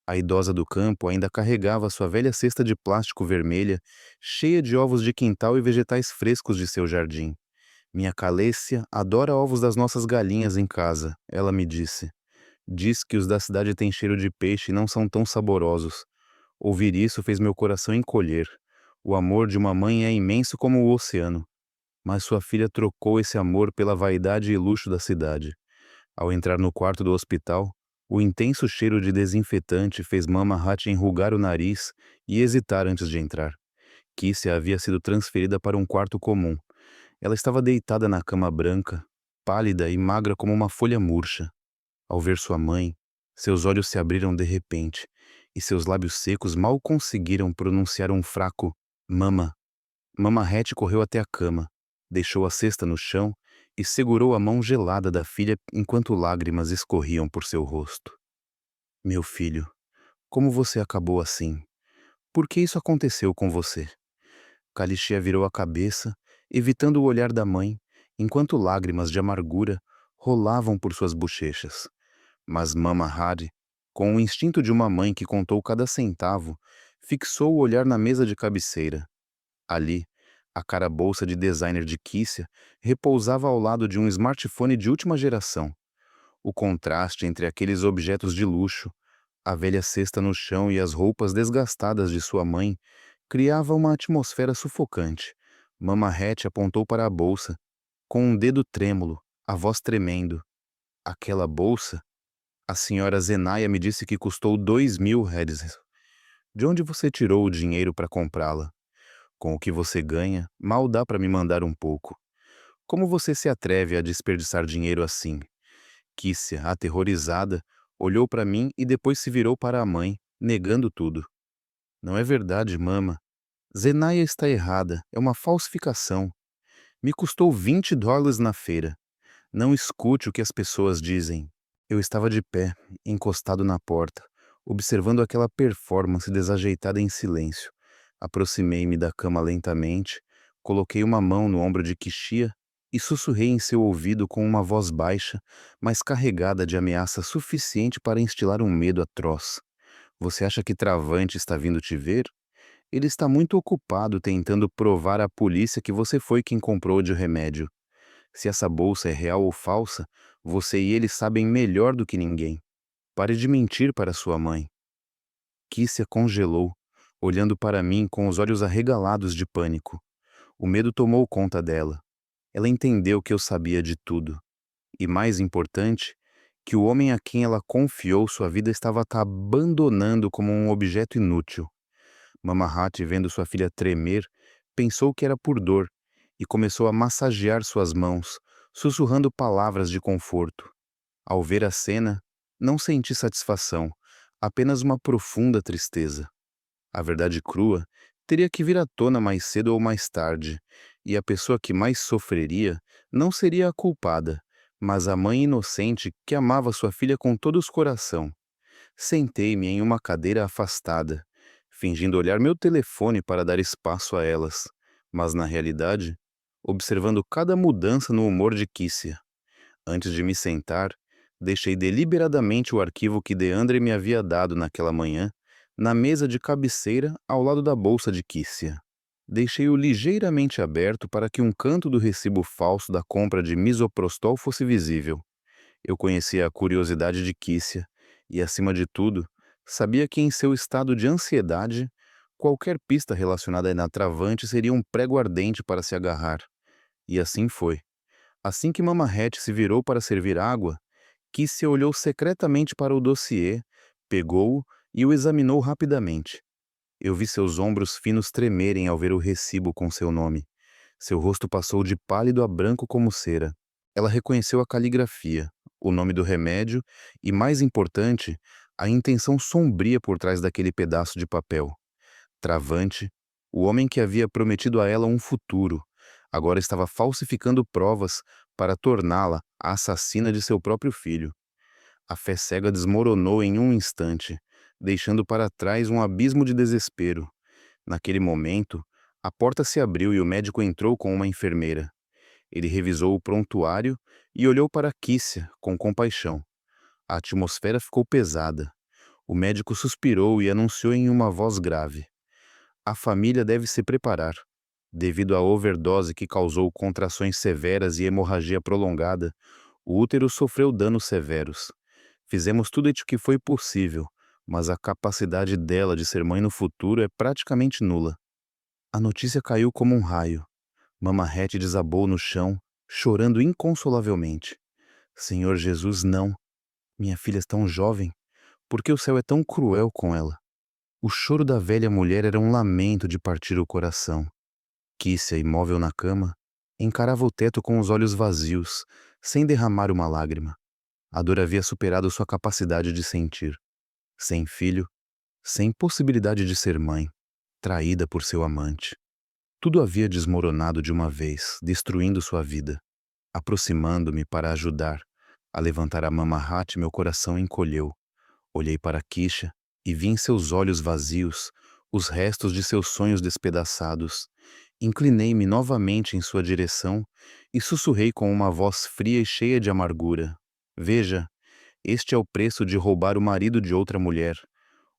Speaker 1: A idosa do campo ainda carregava sua velha cesta de plástico vermelha, cheia de ovos de quintal e vegetais frescos de seu jardim. Minha Calécia adora ovos das nossas galinhas em casa, ela me disse. Diz que os da cidade têm cheiro de peixe e não são tão saborosos. Ouvir isso fez meu coração encolher. O amor de uma mãe é imenso como o oceano. Mas sua filha trocou esse amor pela vaidade e luxo da cidade. Ao entrar no quarto do hospital, o intenso cheiro de desinfetante fez Mama Hat enrugar o nariz e hesitar antes de entrar. Kissia havia sido transferida para um quarto comum. Ela estava deitada na cama branca, pálida e magra como uma folha murcha. Ao ver sua mãe, seus olhos se abriram de repente, e seus lábios secos mal conseguiram pronunciar um fraco "mama". Mama Hatch correu até a cama, deixou a cesta no chão e segurou a mão gelada da filha enquanto lágrimas escorriam por seu rosto. Meu filho, como você acabou assim? Por que isso aconteceu com você? Kalishia virou a cabeça, evitando o olhar da mãe, enquanto lágrimas de amargura rolavam por suas bochechas. Mas Mama Hari, com o instinto de uma mãe que contou cada centavo, fixou o olhar na mesa de cabeceira. Ali, a cara bolsa de designer de Kissia repousava ao lado de um smartphone de última geração. O contraste entre aqueles objetos de luxo, a velha cesta no chão e as roupas desgastadas de sua mãe, criava uma atmosfera sufocante. Mama Hatch apontou para a bolsa, com um dedo trêmulo, a voz tremendo. Aquela bolsa? A senhora Zenaia me disse que custou 2.000 heads. De onde você tirou o dinheiro para comprá-la? Com o que você ganha, mal dá para me mandar um pouco. Como você se atreve a desperdiçar dinheiro assim? Kissia, aterrorizada, olhou para mim e depois se virou para a mãe, negando tudo. Não é verdade, mama. Zenaia está errada, é uma falsificação. Me custou $20 na feira. Não escute o que as pessoas dizem. Eu estava de pé, encostado na porta, observando aquela performance desajeitada em silêncio. Aproximei-me da cama lentamente, coloquei uma mão no ombro de Kishia e sussurrei em seu ouvido com uma voz baixa, mas carregada de ameaça suficiente para instilar um medo atroz. Você acha que Travante está vindo te ver? Ele está muito ocupado tentando provar à polícia que você foi quem comprou de remédio. Se essa bolsa é real ou falsa, você e ele sabem melhor do que ninguém. Pare de mentir para sua mãe. Kissia congelou, olhando para mim com os olhos arregalados de pânico. O medo tomou conta dela. Ela entendeu que eu sabia de tudo. E mais importante, que o homem a quem ela confiou sua vida estava a abandonando como um objeto inútil. Mamahat, vendo sua filha tremer, pensou que era por dor e começou a massagear suas mãos, sussurrando palavras de conforto. Ao ver a cena, não senti satisfação, apenas uma profunda tristeza. A verdade crua teria que vir à tona mais cedo ou mais tarde, e a pessoa que mais sofreria não seria a culpada, mas a mãe inocente que amava sua filha com todo o coração. Sentei-me em uma cadeira afastada, fingindo olhar meu telefone para dar espaço a elas, mas na realidade, observando cada mudança no humor de Kissia. Antes de me sentar, deixei deliberadamente o arquivo que Deandre me havia dado naquela manhã na mesa de cabeceira ao lado da bolsa de Kissia. Deixei-o ligeiramente aberto para que um canto do recibo falso da compra de misoprostol fosse visível. Eu conhecia a curiosidade de Kissia e, acima de tudo, sabia que em seu estado de ansiedade, qualquer pista relacionada a Travante seria um prego ardente para se agarrar. E assim foi. Assim que Mamaret se virou para servir água, Kissia olhou secretamente para o dossiê, pegou-o e o examinou rapidamente. Eu vi seus ombros finos tremerem ao ver o recibo com seu nome. Seu rosto passou de pálido a branco como cera. Ela reconheceu a caligrafia, o nome do remédio e, mais importante, a intenção sombria por trás daquele pedaço de papel. Travante, o homem que havia prometido a ela um futuro, agora estava falsificando provas para torná-la a assassina de seu próprio filho. A fé cega desmoronou em um instante, deixando para trás um abismo de desespero. Naquele momento, a porta se abriu e o médico entrou com uma enfermeira. Ele revisou o prontuário e olhou para Kissia com compaixão. A atmosfera ficou pesada. O médico suspirou e anunciou em uma voz grave: a família deve se preparar. Devido à overdose que causou contrações severas e hemorragia prolongada, o útero sofreu danos severos. Fizemos tudo o que foi possível, mas a capacidade dela de ser mãe no futuro é praticamente nula. A notícia caiu como um raio. Mamaret desabou no chão, chorando inconsolavelmente. Senhor Jesus, não. Minha filha é tão jovem. Por que o céu é tão cruel com ela? O choro da velha mulher era um lamento de partir o coração. Kissia, imóvel na cama, encarava o teto com os olhos vazios, sem derramar uma lágrima. A dor havia superado sua capacidade de sentir. Sem filho, sem possibilidade de ser mãe, traída por seu amante. Tudo havia desmoronado de uma vez, destruindo sua vida. Aproximando-me para ajudar a levantar a Mamahat, meu coração encolheu. Olhei para Kisha e vi em seus olhos vazios os restos de seus sonhos despedaçados. Inclinei-me novamente em sua direção e sussurrei com uma voz fria e cheia de amargura: veja, este é o preço de roubar o marido de outra mulher.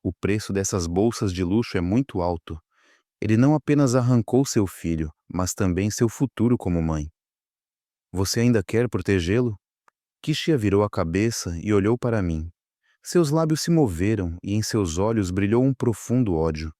Speaker 1: O preço dessas bolsas de luxo é muito alto. Ele não apenas arrancou seu filho, mas também seu futuro como mãe. Você ainda quer protegê-lo? Kishia virou a cabeça e olhou para mim. Seus lábios se moveram e em seus olhos brilhou um profundo ódio.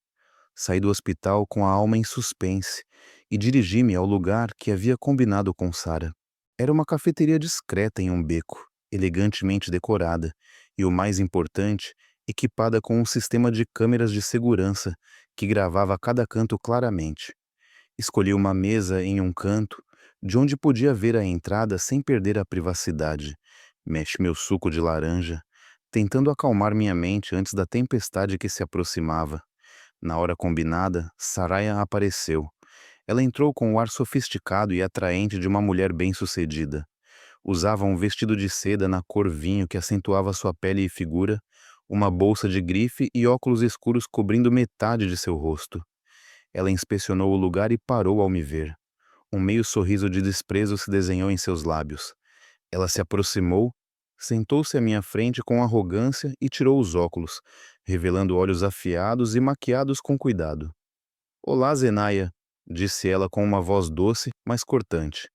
Speaker 1: Saí do hospital com a alma em suspense e dirigi-me ao lugar que havia combinado com Sara. Era uma cafeteria discreta em um beco, elegantemente decorada e, o mais importante, equipada com um sistema de câmeras de segurança que gravava cada canto claramente. Escolhi uma mesa em um canto, de onde podia ver a entrada sem perder a privacidade. Mexe meu suco de laranja, tentando acalmar minha mente antes da tempestade que se aproximava. Na hora combinada, Saraya apareceu. Ela entrou com o ar sofisticado e atraente de uma mulher bem-sucedida. Usava um vestido de seda na cor vinho que acentuava sua pele e figura, uma bolsa de grife e óculos escuros cobrindo metade de seu rosto. Ela inspecionou o lugar e parou ao me ver. Um meio sorriso de desprezo se desenhou em seus lábios. Ela se aproximou, sentou-se à minha frente com arrogância e tirou os óculos, revelando olhos afiados e maquiados com cuidado. Olá, Zenaia, disse ela com uma voz doce, mas cortante.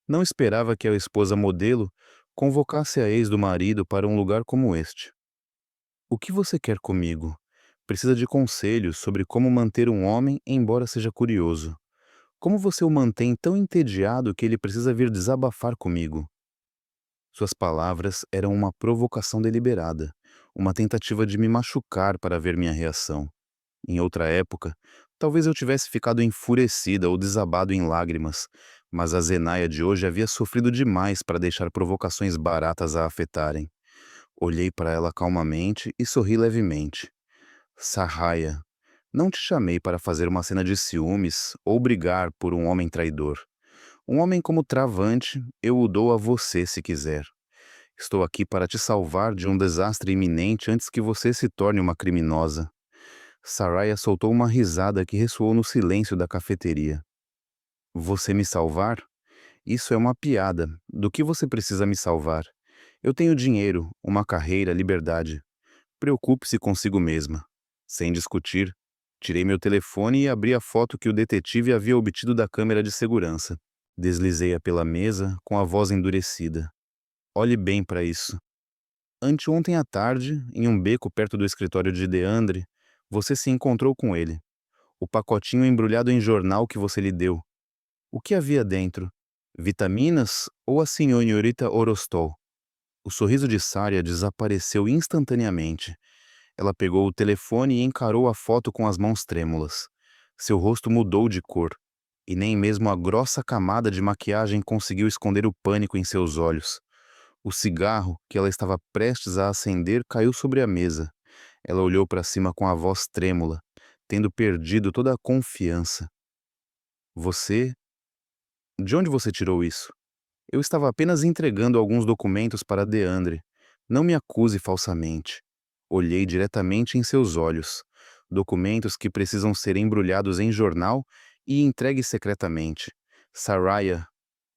Speaker 1: Não esperava que a esposa modelo convocasse a ex do marido para um lugar como este. O que você quer comigo? Precisa de conselhos sobre como manter um homem, embora seja curioso. Como você o mantém tão entediado que ele precisa vir desabafar comigo? Suas palavras eram uma provocação deliberada, uma tentativa de me machucar para ver minha reação. Em outra época, talvez eu tivesse ficado enfurecida ou desabado em lágrimas, mas a Zenaia de hoje havia sofrido demais para deixar provocações baratas a afetarem. Olhei para ela calmamente e sorri levemente. Sarraia, não te chamei para fazer uma cena de ciúmes ou brigar por um homem traidor. Um homem como Travante, eu o dou a você se quiser. Estou aqui para te salvar de um desastre iminente antes que você se torne uma criminosa. Saraya soltou uma risada que ressoou no silêncio da cafeteria. Você me salvar? Isso é uma piada. Do que você precisa me salvar? Eu tenho dinheiro, uma carreira, liberdade. Preocupe-se consigo mesma. Sem discutir, tirei meu telefone e abri a foto que o detetive havia obtido da câmera de segurança. Deslizei-a pela mesa com a voz endurecida. Olhe bem para isso. Anteontem à tarde, em um beco perto do escritório de Deandre, você se encontrou com ele. O pacotinho embrulhado em jornal que você lhe deu. O que havia dentro? Vitaminas ou a senhorita Orostol? O sorriso de Sária desapareceu instantaneamente. Ela pegou o telefone e encarou a foto com as mãos trêmulas. Seu rosto mudou de cor, e nem mesmo a grossa camada de maquiagem conseguiu esconder o pânico em seus olhos. O cigarro, que ela estava prestes a acender, caiu sobre a mesa. Ela olhou para cima com a voz trêmula, tendo perdido toda a confiança. Você? De onde você tirou isso? Eu estava apenas entregando alguns documentos para Deandre. Não me acuse falsamente. Olhei diretamente em seus olhos. Documentos que precisam ser embrulhados em jornal e entregues secretamente. Saraya,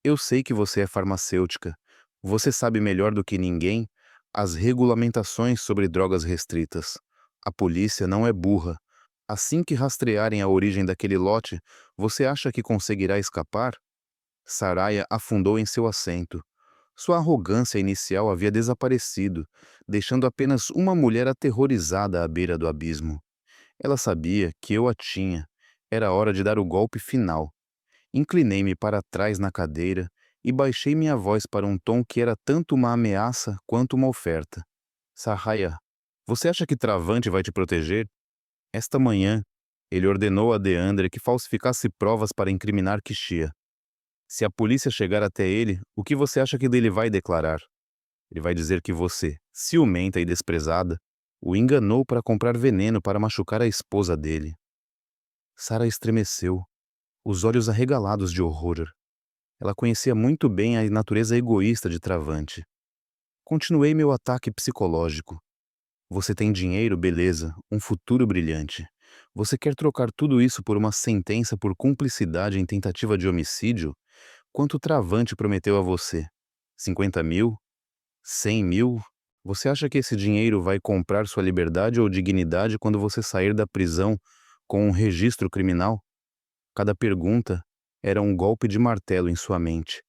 Speaker 1: eu sei que você é farmacêutica. Você sabe melhor do que ninguém as regulamentações sobre drogas restritas. A polícia não é burra. Assim que rastrearem a origem daquele lote, você acha que conseguirá escapar? Saraya afundou em seu assento. Sua arrogância inicial havia desaparecido, deixando apenas uma mulher aterrorizada à beira do abismo. Ela sabia que eu a tinha. Era hora de dar o golpe final. Inclinei-me para trás na cadeira e baixei minha voz para um tom que era tanto uma ameaça quanto uma oferta. Saraya, você acha que Travante vai te proteger? Esta manhã, ele ordenou a Deandre que falsificasse provas para incriminar Kishia. Se a polícia chegar até ele, o que você acha que ele vai declarar? Ele vai dizer que você, ciumenta e desprezada, o enganou para comprar veneno para machucar a esposa dele. Sara estremeceu, os olhos arregalados de horror. Ela conhecia muito bem a natureza egoísta de Travante. Continuei meu ataque psicológico. Você tem dinheiro, beleza, um futuro brilhante. Você quer trocar tudo isso por uma sentença por cumplicidade em tentativa de homicídio? Quanto Travante prometeu a você? 50 mil? 100 mil? Você acha que esse dinheiro vai comprar sua liberdade ou dignidade quando você sair da prisão com um registro criminal? Cada pergunta era um golpe de martelo em sua mente.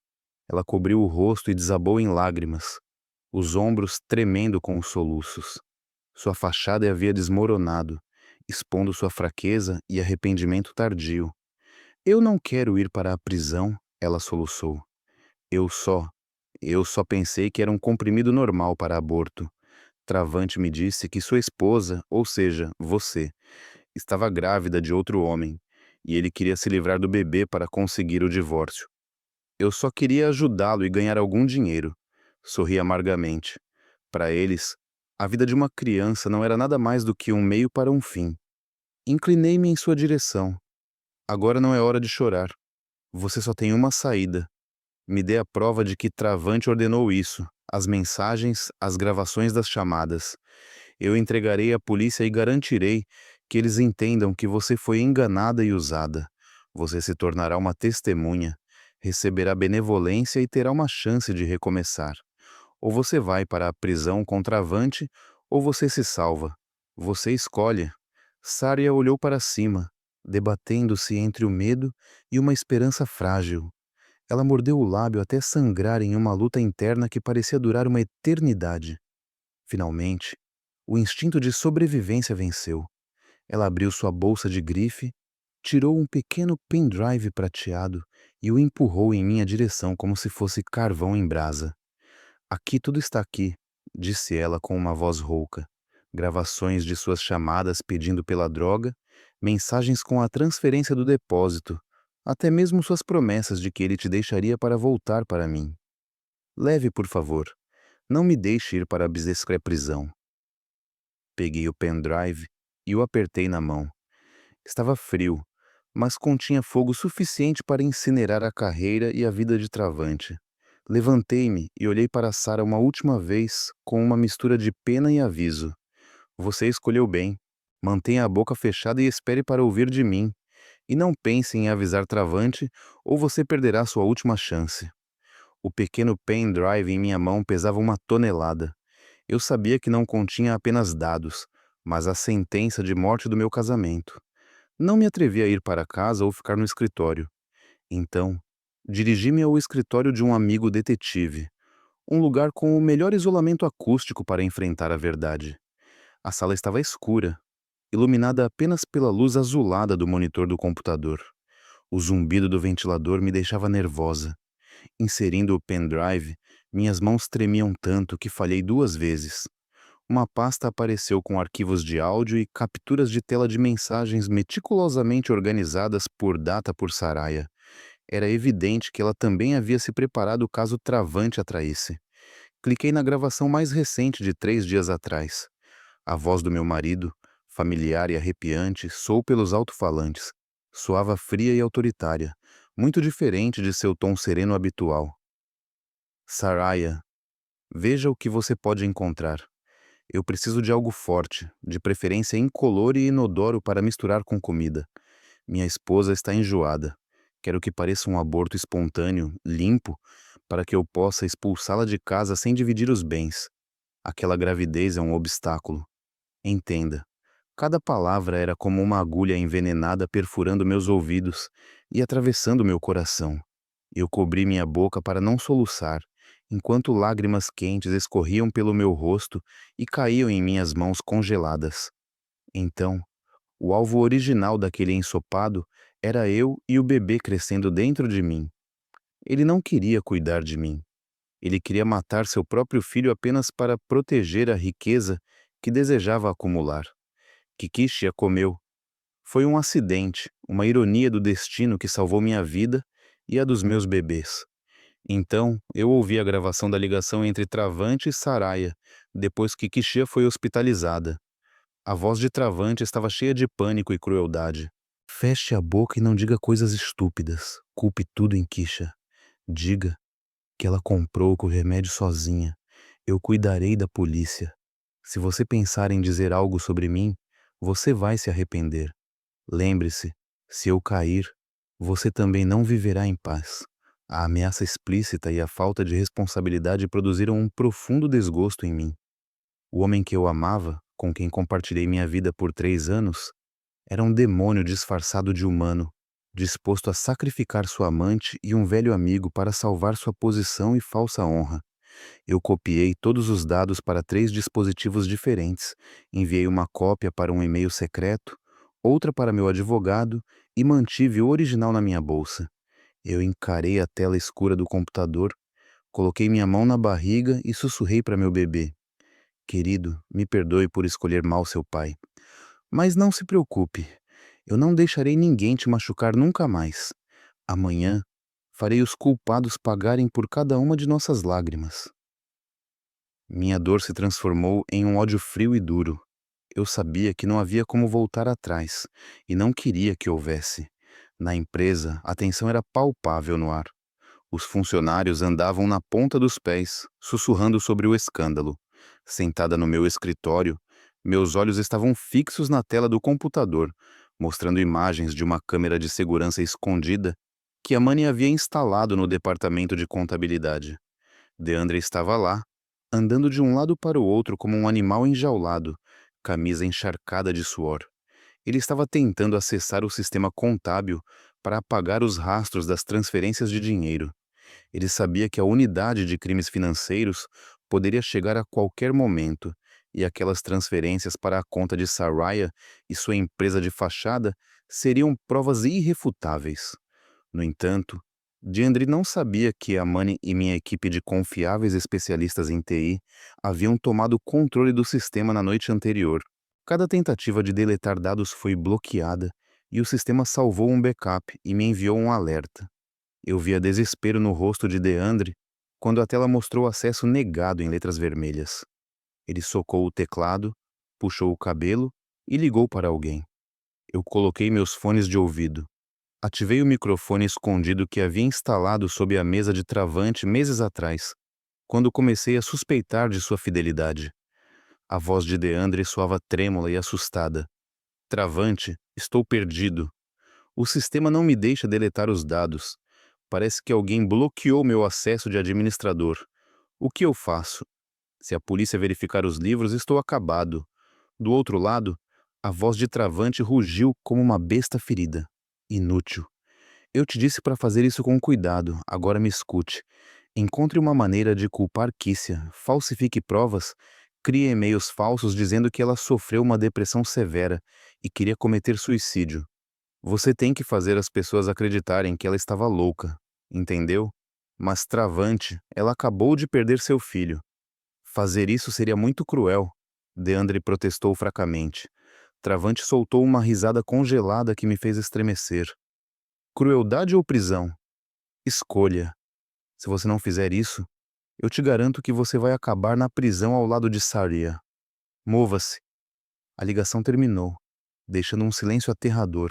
Speaker 1: Ela cobriu o rosto e desabou em lágrimas, os ombros tremendo com os soluços. Sua fachada havia desmoronado, expondo sua fraqueza e arrependimento tardio. Eu não quero ir para a prisão, ela soluçou. Eu só, eu só pensei que era um comprimido normal para aborto. Travante me disse que sua esposa, ou seja, você, estava grávida de outro homem, e ele queria se livrar do bebê para conseguir o divórcio. Eu só queria ajudá-lo e ganhar algum dinheiro. Sorri amargamente. Para eles, a vida de uma criança não era nada mais do que um meio para um fim. Inclinei-me em sua direção. Agora não é hora de chorar. Você só tem uma saída. Me dê a prova de que Travante ordenou isso, as mensagens, as gravações das chamadas. Eu entregarei à polícia e garantirei que eles entendam que você foi enganada e usada. Você se tornará uma testemunha. Receberá benevolência e terá uma chance de recomeçar. Ou você vai para a prisão com Travante, ou você se salva. Você escolhe. Saria olhou para cima, debatendo-se entre o medo e uma esperança frágil. Ela mordeu o lábio até sangrar em uma luta interna que parecia durar uma eternidade. Finalmente, o instinto de sobrevivência venceu. Ela abriu sua bolsa de grife, tirou um pequeno pendrive prateado e o empurrou em minha direção como se fosse carvão em brasa. Aqui tudo está aqui, disse ela com uma voz rouca. Gravações de suas chamadas pedindo pela droga, mensagens com a transferência do depósito, até mesmo suas promessas de que ele te deixaria para voltar para mim. Leve, por favor. Não me deixe ir para a prisão. Peguei o pendrive e o apertei na mão. Estava frio, mas continha fogo suficiente para incinerar a carreira e a vida de Travante. Levantei-me e olhei para Sara uma última vez com uma mistura de pena e aviso. Você escolheu bem. Mantenha a boca fechada e espere para ouvir de mim. E não pense em avisar Travante ou você perderá sua última chance. O pequeno pendrive em minha mão pesava 1 tonelada. Eu sabia que não continha apenas dados, mas a sentença de morte do meu casamento. Não me atrevi a ir para casa ou ficar no escritório. Então, dirigi-me ao escritório de um amigo detetive, um lugar com o melhor isolamento acústico para enfrentar a verdade. A sala estava escura, iluminada apenas pela luz azulada do monitor do computador. O zumbido do ventilador me deixava nervosa. Inserindo o pendrive, minhas mãos tremiam tanto que falhei 2 vezes. Uma pasta apareceu com arquivos de áudio e capturas de tela de mensagens meticulosamente organizadas por data por Saraya. Era evidente que ela também havia se preparado caso Travante a traísse. Cliquei na gravação mais recente de 3 dias atrás. A voz do meu marido, familiar e arrepiante, soou pelos alto-falantes. Soava fria e autoritária, muito diferente de seu tom sereno habitual. Saraya, veja o que você pode encontrar. Eu preciso de algo forte, de preferência incolor e inodoro para misturar com comida. Minha esposa está enjoada. Quero que pareça um aborto espontâneo, limpo, para que eu possa expulsá-la de casa sem dividir os bens. Aquela gravidez é um obstáculo. Entenda. Cada palavra era como uma agulha envenenada perfurando meus ouvidos e atravessando meu coração. Eu cobri minha boca para não soluçar, enquanto lágrimas quentes escorriam pelo meu rosto e caíam em minhas mãos congeladas. Então, o alvo original daquele ensopado era eu e o bebê crescendo dentro de mim. Ele não queria cuidar de mim. Ele queria matar seu próprio filho apenas para proteger a riqueza que desejava acumular. Kikishia comeu. Foi um acidente, uma ironia do destino que salvou minha vida e a dos meus bebês. Então, eu ouvi a gravação da ligação entre Travante e Saraya, depois que Kikishia foi hospitalizada. A voz de Travante estava cheia de pânico e crueldade. Feche a boca e não diga coisas estúpidas. Culpe tudo em Kisha. Diga que ela comprou o remédio sozinha. Eu cuidarei da polícia. Se você pensar em dizer algo sobre mim, você vai se arrepender. Lembre-se, se eu cair, você também não viverá em paz. A ameaça explícita e a falta de responsabilidade produziram um profundo desgosto em mim. O homem que eu amava, com quem compartilhei minha vida por 3 anos, era um demônio disfarçado de humano, disposto a sacrificar sua amante e um velho amigo para salvar sua posição e falsa honra. Eu copiei todos os dados para 3 dispositivos diferentes, enviei uma cópia para um e-mail secreto, outra para meu advogado e mantive o original na minha bolsa. Eu encarei a tela escura do computador, coloquei minha mão na barriga e sussurrei para meu bebê. Querido, me perdoe por escolher mal seu pai. Mas não se preocupe, eu não deixarei ninguém te machucar nunca mais. Amanhã, farei os culpados pagarem por cada uma de nossas lágrimas. Minha dor se transformou em um ódio frio e duro. Eu sabia que não havia como voltar atrás, e não queria que houvesse. Na empresa, a tensão era palpável no ar. Os funcionários andavam na ponta dos pés, sussurrando sobre o escândalo. Sentada no meu escritório, meus olhos estavam fixos na tela do computador, mostrando imagens de uma câmera de segurança escondida que a Mani havia instalado no departamento de contabilidade. Deandre estava lá, andando de um lado para o outro como um animal enjaulado, camisa encharcada de suor. Ele estava tentando acessar o sistema contábil para apagar os rastros das transferências de dinheiro. Ele sabia que a unidade de crimes financeiros poderia chegar a qualquer momento, e aquelas transferências para a conta de Saraya e sua empresa de fachada seriam provas irrefutáveis. No entanto, Diandri não sabia que a Mani e minha equipe de confiáveis especialistas em TI haviam tomado controle do sistema na noite anterior. Cada tentativa de deletar dados foi bloqueada e o sistema salvou um backup e me enviou um alerta. Eu via desespero no rosto de Deandre quando a tela mostrou acesso negado em letras vermelhas. Ele socou o teclado, puxou o cabelo e ligou para alguém. Eu coloquei meus fones de ouvido. Ativei o microfone escondido que havia instalado sob a mesa de Travante meses atrás, quando comecei a suspeitar de sua fidelidade. A voz de Deandre soava trêmula e assustada. Travante, estou perdido. O sistema não me deixa deletar os dados. Parece que alguém bloqueou meu acesso de administrador. O que eu faço? Se a polícia verificar os livros, estou acabado. Do outro lado, a voz de Travante rugiu como uma besta ferida. Inútil. Eu te disse para fazer isso com cuidado, agora me escute. Encontre uma maneira de culpar Kissia, falsifique provas, crie e-mails falsos dizendo que ela sofreu uma depressão severa e queria cometer suicídio. Você tem que fazer as pessoas acreditarem que ela estava louca, entendeu? Mas Travante, ela acabou de perder seu filho. Fazer isso seria muito cruel. Deandre protestou fracamente. Travante soltou uma risada congelada que me fez estremecer. Crueldade ou prisão? Escolha. Se você não fizer isso, eu te garanto que você vai acabar na prisão ao lado de Saria. Mova-se. A ligação terminou, deixando um silêncio aterrador.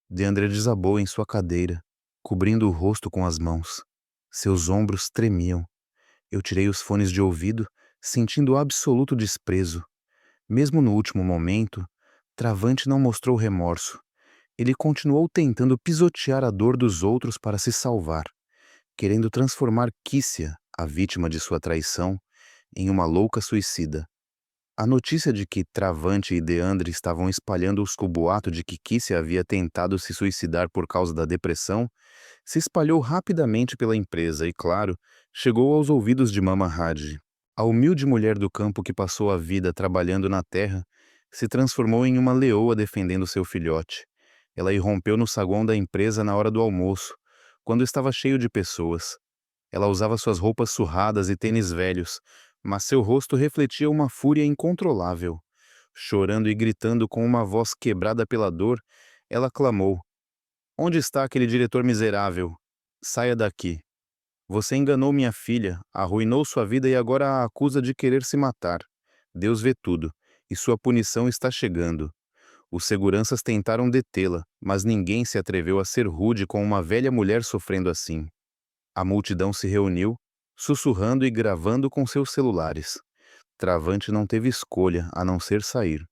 Speaker 1: Deandre desabou em sua cadeira, cobrindo o rosto com as mãos. Seus ombros tremiam. Eu tirei os fones de ouvido, sentindo absoluto desprezo. Mesmo no último momento, Travante não mostrou remorso. Ele continuou tentando pisotear a dor dos outros para se salvar, querendo transformar Kissia, a vítima de sua traição, em uma louca suicida. A notícia de que Travante e Deandre estavam espalhando o boato de que Kissia havia tentado se suicidar por causa da depressão se espalhou rapidamente pela empresa e, claro, chegou aos ouvidos de Mama Hadji. A humilde mulher do campo que passou a vida trabalhando na terra se transformou em uma leoa defendendo seu filhote. Ela irrompeu no saguão da empresa na hora do almoço, quando estava cheio de pessoas. Ela usava suas roupas surradas e tênis velhos, mas seu rosto refletia uma fúria incontrolável. Chorando e gritando com uma voz quebrada pela dor, ela clamou: "Onde está aquele diretor miserável? Saia daqui. Você enganou minha filha, arruinou sua vida e agora a acusa de querer se matar. Deus vê tudo, e sua punição está chegando." Os seguranças tentaram detê-la, mas ninguém se atreveu a ser rude com uma velha mulher sofrendo assim. A multidão se reuniu, sussurrando e gravando com seus celulares. Travante não teve escolha a não ser sair.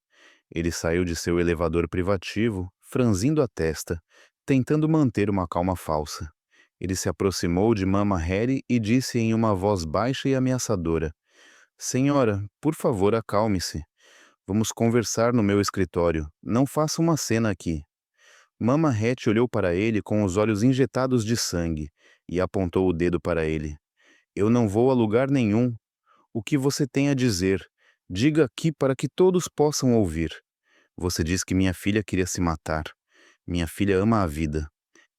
Speaker 1: Ele saiu de seu elevador privativo, franzindo a testa, tentando manter uma calma falsa. Ele se aproximou de Mama Harry e disse em uma voz baixa e ameaçadora: "Senhora, por favor, acalme-se. Vamos conversar no meu escritório. Não faça uma cena aqui." Mama Hatch olhou para ele com os olhos injetados de sangue e apontou o dedo para ele. "Eu não vou a lugar nenhum. O que você tem a dizer? Diga aqui para que todos possam ouvir. Você diz que minha filha queria se matar. Minha filha ama a vida.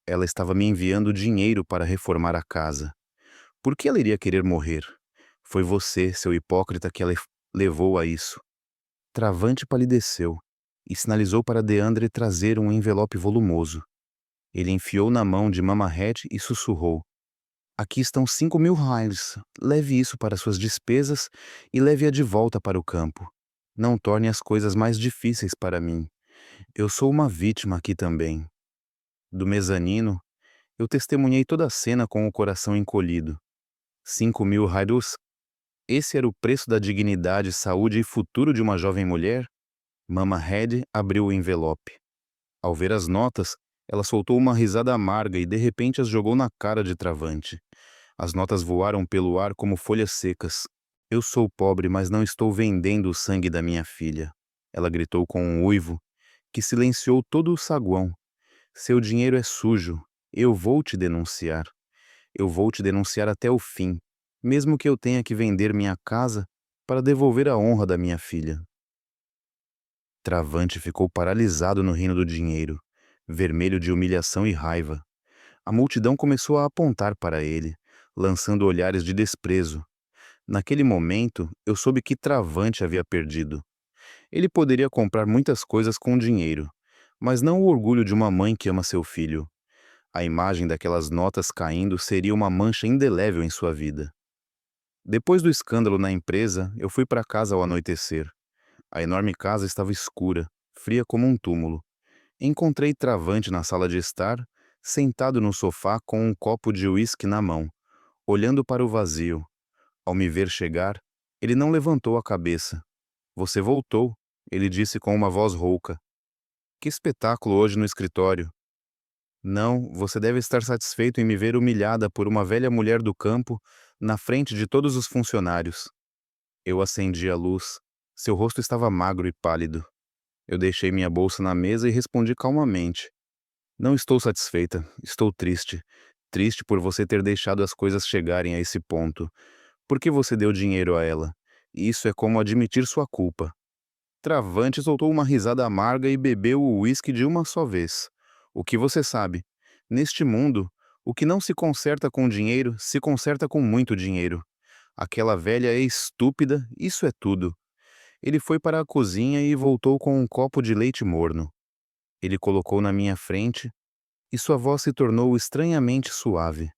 Speaker 1: Ela estava me enviando dinheiro para reformar a casa. Por que ela iria querer morrer? Foi você, seu hipócrita, que ela levou a isso." Travante palideceu e sinalizou para Deandre trazer um envelope volumoso. Ele enfiou na mão de Mama Hatch e sussurrou: "Aqui estão 5.000 reais. Leve isso para suas despesas e leve-a de volta para o campo. Não torne as coisas mais difíceis para mim. Eu sou uma vítima aqui também." Do mezanino, eu testemunhei toda a cena com o coração encolhido. 5.000 reais? Esse era o preço da dignidade, saúde e futuro de uma jovem mulher? Mama Hatch abriu o envelope. Ao ver as notas, Ela soltou uma risada amarga e de repente as jogou na cara de Travante. As notas voaram pelo ar como folhas secas. Eu sou pobre, mas não estou vendendo o sangue da minha filha. Ela gritou com um uivo que silenciou todo o saguão. Seu dinheiro é sujo. Eu vou te denunciar. Eu vou te denunciar até o fim, mesmo que eu tenha que vender minha casa para devolver a honra da minha filha. Travante ficou paralisado no reino do dinheiro, vermelho de humilhação e raiva. A multidão começou a apontar para ele, lançando olhares de desprezo. Naquele momento, eu soube que Travante havia perdido. Ele poderia comprar muitas coisas com dinheiro, mas não o orgulho de uma mãe que ama seu filho. A imagem daquelas notas caindo seria uma mancha indelével em sua vida. Depois do escândalo na empresa, eu fui para casa ao anoitecer. A enorme casa estava escura, fria como um túmulo. Encontrei Travante na sala de estar, sentado no sofá com um copo de uísque na mão, olhando para o vazio. Ao me ver chegar, ele não levantou a cabeça. "Você voltou", ele disse com uma voz rouca. "Que espetáculo hoje no escritório." "Não, você deve estar satisfeito em me ver humilhada por uma velha mulher do campo na frente de todos os funcionários." Eu acendi a luz. Seu rosto estava magro e pálido. Eu deixei minha bolsa na mesa e respondi calmamente. "Não estou satisfeita, estou triste. Triste por você ter deixado as coisas chegarem a esse ponto. Por que você deu dinheiro a ela? Isso é como admitir sua culpa." Travante soltou uma risada amarga e bebeu o uísque de uma só vez. "O que você sabe? Neste mundo, o que não se conserta com dinheiro, se conserta com muito dinheiro. Aquela velha é estúpida, isso é tudo." Ele foi para a cozinha e voltou com um copo de leite morno. Ele colocou na minha frente e sua voz se tornou estranhamente suave.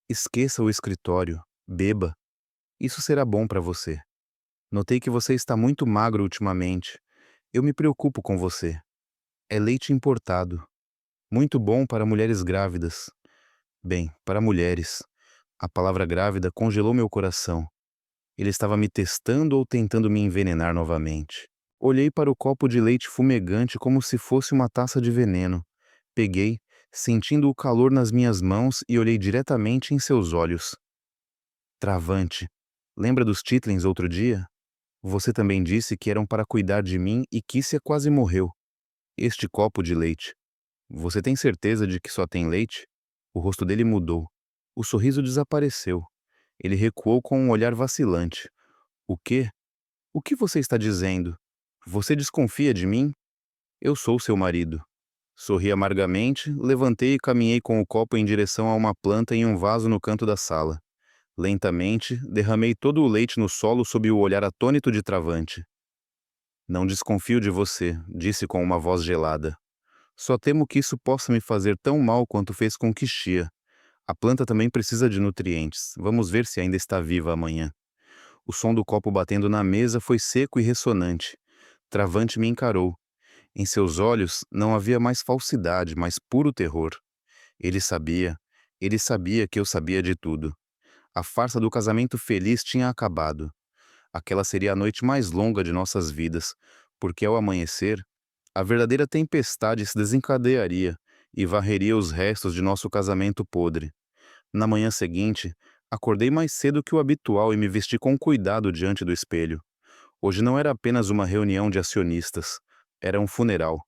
Speaker 1: "Esqueça o escritório. Beba. Isso será bom para você. Notei que você está muito magro ultimamente. Eu me preocupo com você. É leite importado. Muito bom para mulheres grávidas. Bem, para mulheres." A palavra grávida congelou meu coração. Ele estava me testando ou tentando me envenenar novamente? Olhei para o copo de leite fumegante como se fosse uma taça de veneno. Peguei, sentindo o calor nas minhas mãos e olhei diretamente em seus olhos. "Travante, lembra dos Titlings outro dia? Você também disse que eram para cuidar de mim e Kissia quase morreu. Este copo de leite. Você tem certeza de que só tem leite?" O rosto dele mudou. O sorriso desapareceu. Ele recuou com um olhar vacilante. "O quê? O que você está dizendo? Você desconfia de mim? Eu sou seu marido." Sorri amargamente, levantei e caminhei com o copo em direção a uma planta em um vaso no canto da sala. Lentamente, derramei todo o leite no solo sob o olhar atônito de Travante. "Não desconfio de você", disse com uma voz gelada. "Só temo que isso possa me fazer tão mal quanto fez com Kishia. A planta também precisa de nutrientes. Vamos ver se ainda está viva amanhã." O som do copo batendo na mesa foi seco e ressonante. Travante me encarou. Em seus olhos não havia mais falsidade, mas puro terror. Ele sabia. Ele sabia que eu sabia de tudo. A farsa do casamento feliz tinha acabado. Aquela seria a noite mais longa de nossas vidas, porque ao amanhecer, a verdadeira tempestade se desencadearia e varreria os restos de nosso casamento podre. Na manhã seguinte, acordei mais cedo que o habitual e me vesti com cuidado diante do espelho. Hoje não era apenas uma reunião de acionistas, era um funeral.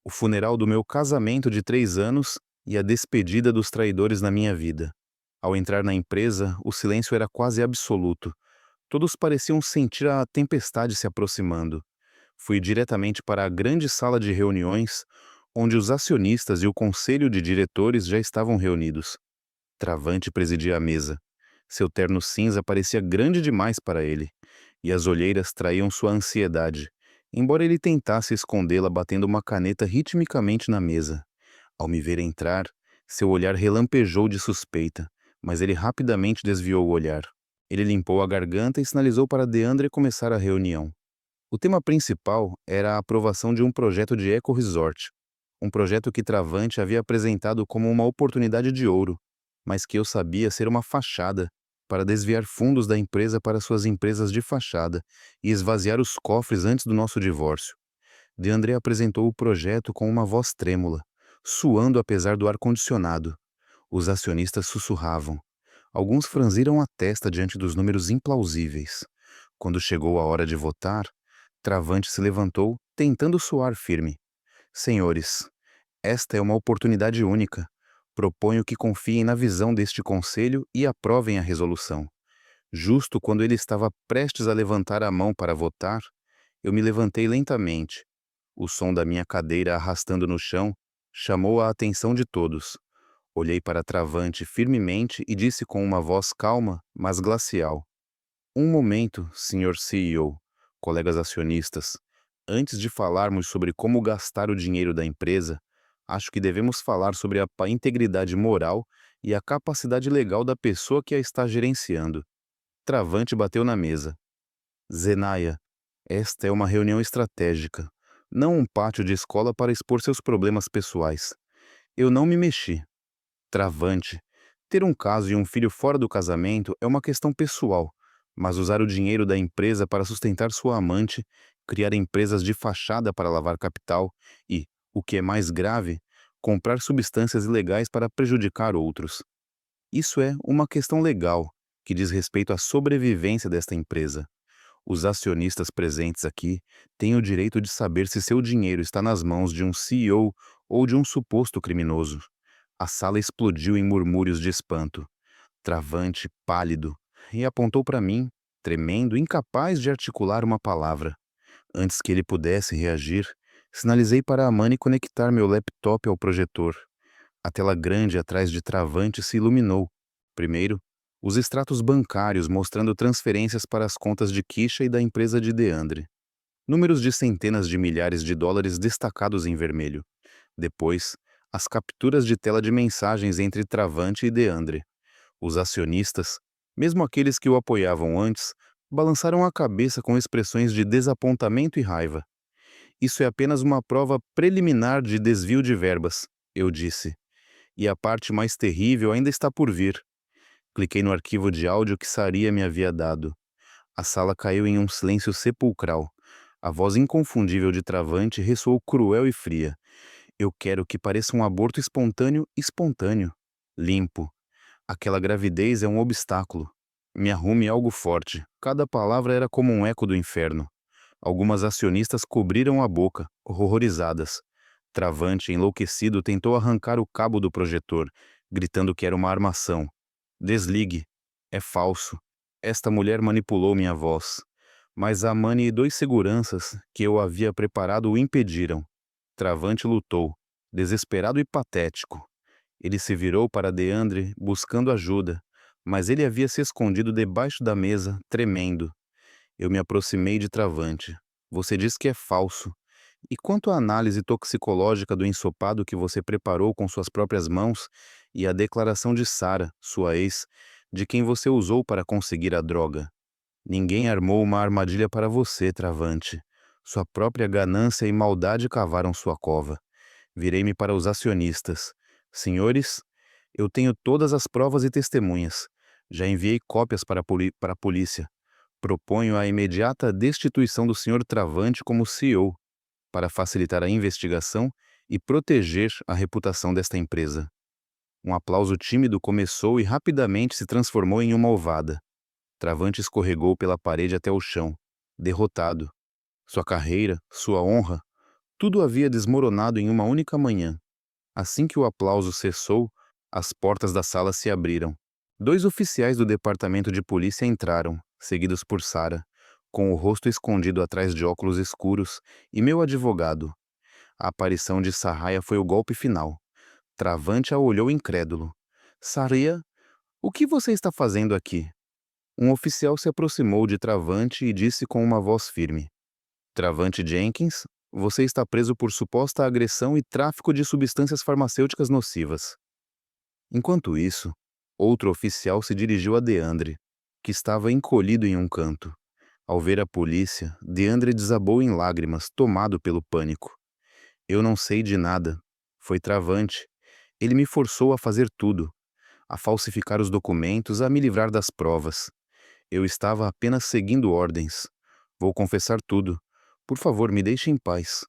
Speaker 1: O funeral do meu casamento de 3 anos e a despedida dos traidores na minha vida. Ao entrar na empresa, o silêncio era quase absoluto. Todos pareciam sentir a tempestade se aproximando. Fui diretamente para a grande sala de reuniões, onde os acionistas e o conselho de diretores já estavam reunidos. Travante presidia a mesa. Seu terno cinza parecia grande demais para ele, e as olheiras traíam sua ansiedade, embora ele tentasse escondê-la batendo uma caneta ritmicamente na mesa. Ao me ver entrar, seu olhar relampejou de suspeita, mas ele rapidamente desviou o olhar. Ele limpou a garganta e sinalizou para Deandre começar a reunião. O tema principal era a aprovação de um projeto de eco-resort, um projeto que Travante havia apresentado como uma oportunidade de ouro, mas que eu sabia ser uma fachada para desviar fundos da empresa para suas empresas de fachada e esvaziar os cofres antes do nosso divórcio. Deandre apresentou o projeto com uma voz trêmula, suando apesar do ar-condicionado. Os acionistas sussurravam. Alguns franziram a testa diante dos números implausíveis. Quando chegou a hora de votar, Travante se levantou, tentando soar firme. Senhores, esta é uma oportunidade única. Proponho que confiem na visão deste conselho e aprovem a resolução. Justo quando ele estava prestes a levantar a mão para votar, eu me levantei lentamente. O som da minha cadeira arrastando no chão chamou a atenção de todos. Olhei para Travante firmemente e disse com uma voz calma, mas glacial: Um momento, senhor CEO, colegas acionistas. Antes de falarmos sobre como gastar o dinheiro da empresa, acho que devemos falar sobre a integridade moral e a capacidade legal da pessoa que a está gerenciando. Travante bateu na mesa. Zenaia, esta é uma reunião estratégica, não um pátio de escola para expor seus problemas pessoais. Eu não me mexi. Travante. Ter um caso e um filho fora do casamento é uma questão pessoal, mas usar o dinheiro da empresa para sustentar sua amante, criar empresas de fachada para lavar capital e, o que é mais grave, comprar substâncias ilegais para prejudicar outros. Isso é uma questão legal, que diz respeito à sobrevivência desta empresa. Os acionistas presentes aqui têm o direito de saber se seu dinheiro está nas mãos de um CEO ou de um suposto criminoso. A sala explodiu em murmúrios de espanto. Travante, pálido, e apontou para mim, tremendo, incapaz de articular uma palavra. Antes que ele pudesse reagir, sinalizei para a Amani conectar meu laptop ao projetor. A tela grande atrás de Travante se iluminou. Primeiro, os extratos bancários mostrando transferências para as contas de Kisha e da empresa de Deandre. Números de centenas de milhares de dólares destacados em vermelho. Depois, as capturas de tela de mensagens entre Travante e Deandre. Os acionistas, mesmo aqueles que o apoiavam antes, balançaram a cabeça com expressões de desapontamento e raiva. Isso é apenas uma prova preliminar de desvio de verbas, eu disse. E a parte mais terrível ainda está por vir. Cliquei no arquivo de áudio que Saria me havia dado. A sala caiu em um silêncio sepulcral. A voz inconfundível de Travante ressoou cruel e fria. Eu quero que pareça um aborto espontâneo, espontâneo. Limpo. Aquela gravidez é um obstáculo. Me arrume algo forte. Cada palavra era como um eco do inferno. Algumas acionistas cobriram a boca, horrorizadas. Travante, enlouquecido, tentou arrancar o cabo do projetor, gritando que era uma armação. Desligue. É falso. Esta mulher manipulou minha voz. Mas a Amani e 2 seguranças que eu havia preparado o impediram. Travante lutou, desesperado e patético. Ele se virou para Deandre, buscando ajuda, mas ele havia se escondido debaixo da mesa, tremendo. Eu me aproximei de Travante. Você diz que é falso. E quanto à análise toxicológica do ensopado que você preparou com suas próprias mãos e a declaração de Sara, sua ex, de quem você usou para conseguir a droga? Ninguém armou uma armadilha para você, Travante. Sua própria ganância e maldade cavaram sua cova. Virei-me para os acionistas. Senhores, eu tenho todas as provas e testemunhas. Já enviei cópias para a polícia. Proponho a imediata destituição do Sr. Travante como CEO, para facilitar a investigação e proteger a reputação desta empresa. Um aplauso tímido começou e rapidamente se transformou em uma ovada. Travante escorregou pela parede até o chão, derrotado. Sua carreira, sua honra, tudo havia desmoronado em uma única manhã. Assim que o aplauso cessou, as portas da sala se abriram. 2 oficiais do departamento de polícia entraram, seguidos por Sara, com o rosto escondido atrás de óculos escuros, e meu advogado. A aparição de Sarraia foi o golpe final. Travante a olhou incrédulo. Saria, o que você está fazendo aqui? Um oficial se aproximou de Travante e disse com uma voz firme: Travante Jenkins, você está preso por suposta agressão e tráfico de substâncias farmacêuticas nocivas. Enquanto isso, outro oficial se dirigiu a Deandre, que estava encolhido em um canto. Ao ver a polícia, Deandre desabou em lágrimas, tomado pelo pânico. Eu não sei de nada. Foi Travante. Ele me forçou a fazer tudo, a falsificar os documentos, a me livrar das provas. Eu estava apenas seguindo ordens. Vou confessar tudo. Por favor, me deixe em paz.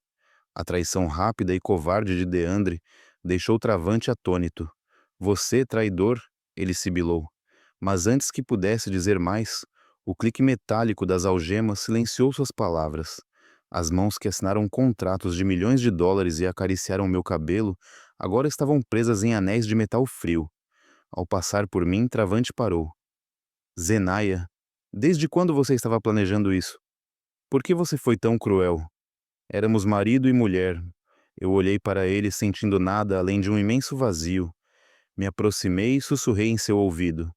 Speaker 1: A traição rápida e covarde de Deandre deixou Travante atônito. Você, traidor, ele sibilou. Mas antes que pudesse dizer mais, o clique metálico das algemas silenciou suas palavras. As mãos que assinaram contratos de milhões de dólares e acariciaram meu cabelo agora estavam presas em anéis de metal frio. Ao passar por mim, Travante parou. Zenaia, desde quando você estava planejando isso? Por que você foi tão cruel? Éramos marido e mulher. Eu olhei para ele sentindo nada além de um imenso vazio. Me aproximei e sussurrei em seu ouvido.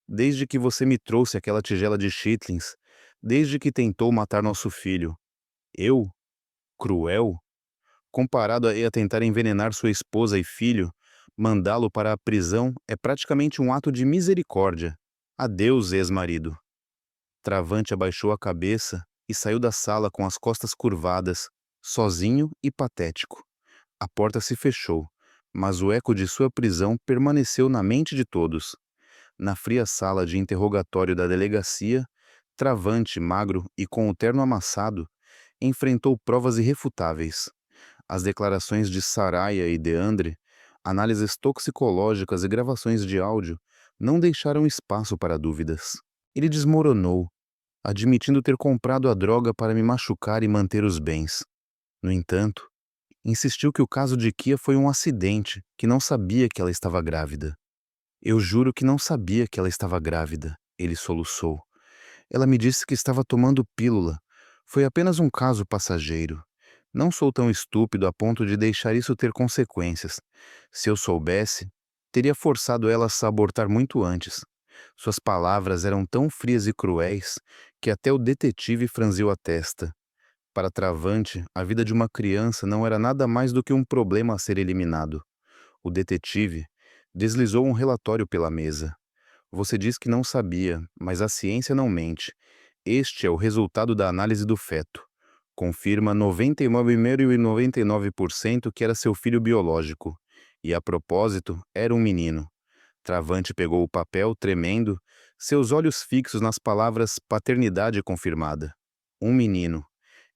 Speaker 1: Desde que você me trouxe aquela tigela de chitlins, desde que tentou matar nosso filho. Eu? Cruel? Comparado a tentar envenenar sua esposa e filho, mandá-lo para a prisão é praticamente um ato de misericórdia. Adeus, ex-marido. Travante abaixou a cabeça e saiu da sala com as costas curvadas, sozinho e patético. A porta se fechou, mas o eco de sua prisão permaneceu na mente de todos. Na fria sala de interrogatório da delegacia, Travante, magro e com o terno amassado, enfrentou provas irrefutáveis. As declarações de Saraya e Deandre, análises toxicológicas e gravações de áudio não deixaram espaço para dúvidas. Ele desmoronou, admitindo ter comprado a droga para me machucar e manter os bens. No entanto, insistiu que o caso de Kia foi um acidente, que não sabia que ela estava grávida. Eu juro que não sabia que ela estava grávida, ele soluçou. Ela me disse que estava tomando pílula. Foi apenas um caso passageiro. Não sou tão estúpido a ponto de deixar isso ter consequências. Se eu soubesse, teria forçado ela a abortar muito antes. Suas palavras eram tão frias e cruéis que até o detetive franziu a testa. Para Travante, a vida de uma criança não era nada mais do que um problema a ser eliminado. O detetive deslizou um relatório pela mesa. Você diz que não sabia, mas a ciência não mente. Este é o resultado da análise do feto. Confirma 99,99% que era seu filho biológico. E a propósito, era um menino. Travante pegou o papel, tremendo, seus olhos fixos nas palavras paternidade confirmada. Um menino.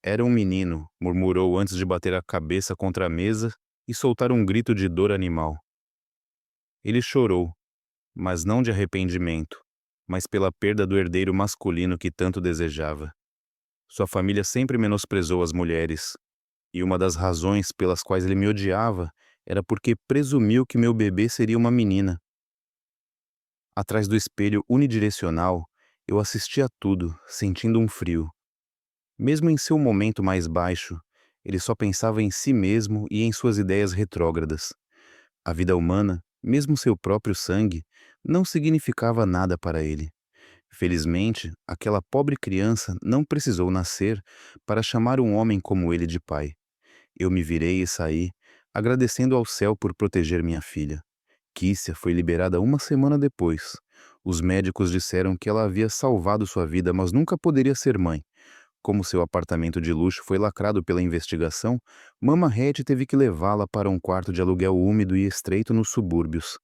Speaker 1: Era um menino, murmurou antes de bater a cabeça contra a mesa e soltar um grito de dor animal. Ele chorou, mas não de arrependimento, mas pela perda do herdeiro masculino que tanto desejava. Sua família sempre menosprezou as mulheres, e uma das razões pelas quais ele me odiava era porque presumiu que meu bebê seria uma menina. Atrás do espelho unidirecional, eu assistia a tudo, sentindo um frio. Mesmo em seu momento mais baixo, ele só pensava em si mesmo e em suas ideias retrógradas. A vida humana, mesmo seu próprio sangue, não significava nada para ele. Felizmente, aquela pobre criança não precisou nascer para chamar um homem como ele de pai. Eu me virei e saí, agradecendo ao céu por proteger minha filha. Kícia foi liberada uma semana depois. Os médicos disseram que ela havia salvado sua vida, mas nunca poderia ser mãe. Como seu apartamento de luxo foi lacrado pela investigação, Mama Hattie teve que levá-la para um quarto de aluguel úmido e estreito nos subúrbios.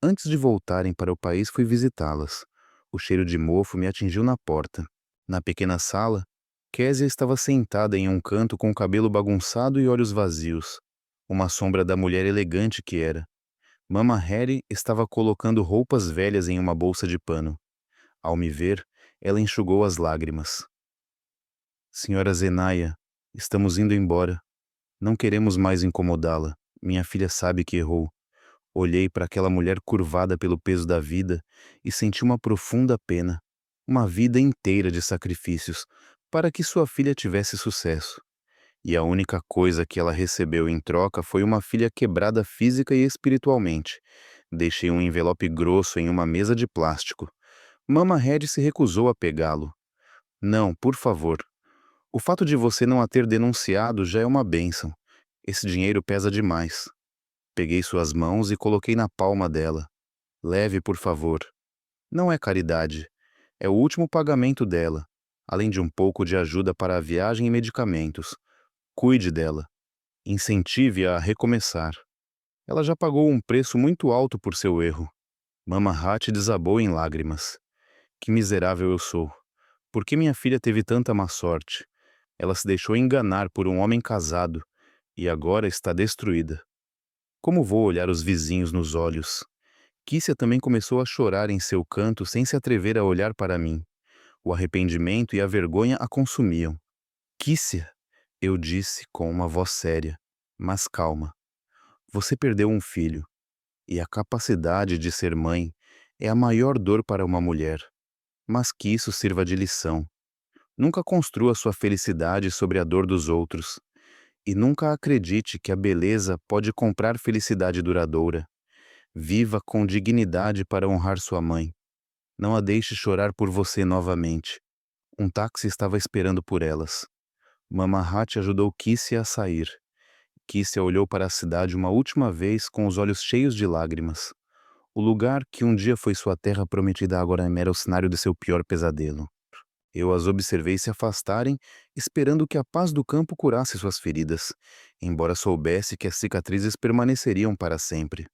Speaker 1: Antes de voltarem para o país, fui visitá-las. O cheiro de mofo me atingiu na porta. Na pequena sala, Késia estava sentada em um canto com o cabelo bagunçado e olhos vazios. Uma sombra da mulher elegante que era. Mama Hattie estava colocando roupas velhas em uma bolsa de pano. Ao me ver, ela enxugou as lágrimas. Senhora Zenaia, estamos indo embora. Não queremos mais incomodá-la. Minha filha sabe que errou. Olhei para aquela mulher curvada pelo peso da vida e senti uma profunda pena. Uma vida inteira de sacrifícios para que sua filha tivesse sucesso. E a única coisa que ela recebeu em troca foi uma filha quebrada física e espiritualmente. Deixei um envelope grosso em uma mesa de plástico. Mama Red se recusou a pegá-lo. Não, por favor. O fato de você não a ter denunciado já é uma bênção. Esse dinheiro pesa demais. Peguei suas mãos e coloquei na palma dela. Leve, por favor. Não é caridade. É o último pagamento dela, além de um pouco de ajuda para a viagem e medicamentos. Cuide dela. Incentive-a a recomeçar. Ela já pagou um preço muito alto por seu erro. Mama Hattie desabou em lágrimas. Que miserável eu sou. Por que minha filha teve tanta má sorte? Ela se deixou enganar por um homem casado e agora está destruída. Como vou olhar os vizinhos nos olhos? Kícia também começou a chorar em seu canto sem se atrever a olhar para mim. O arrependimento e a vergonha a consumiam. Kícia, eu disse com uma voz séria, mas calma. Você perdeu um filho, e a capacidade de ser mãe é a maior dor para uma mulher. Mas que isso sirva de lição. Nunca construa sua felicidade sobre a dor dos outros. E nunca acredite que a beleza pode comprar felicidade duradoura. Viva com dignidade para honrar sua mãe. Não a deixe chorar por você novamente. Um táxi estava esperando por elas. Mamahat ajudou Kícia a sair. Kícia olhou para a cidade uma última vez com os olhos cheios de lágrimas. O lugar que um dia foi sua terra prometida agora era o cenário de seu pior pesadelo. Eu as observei se afastarem, esperando que a paz do campo curasse suas feridas, embora soubesse que as cicatrizes permaneceriam para sempre.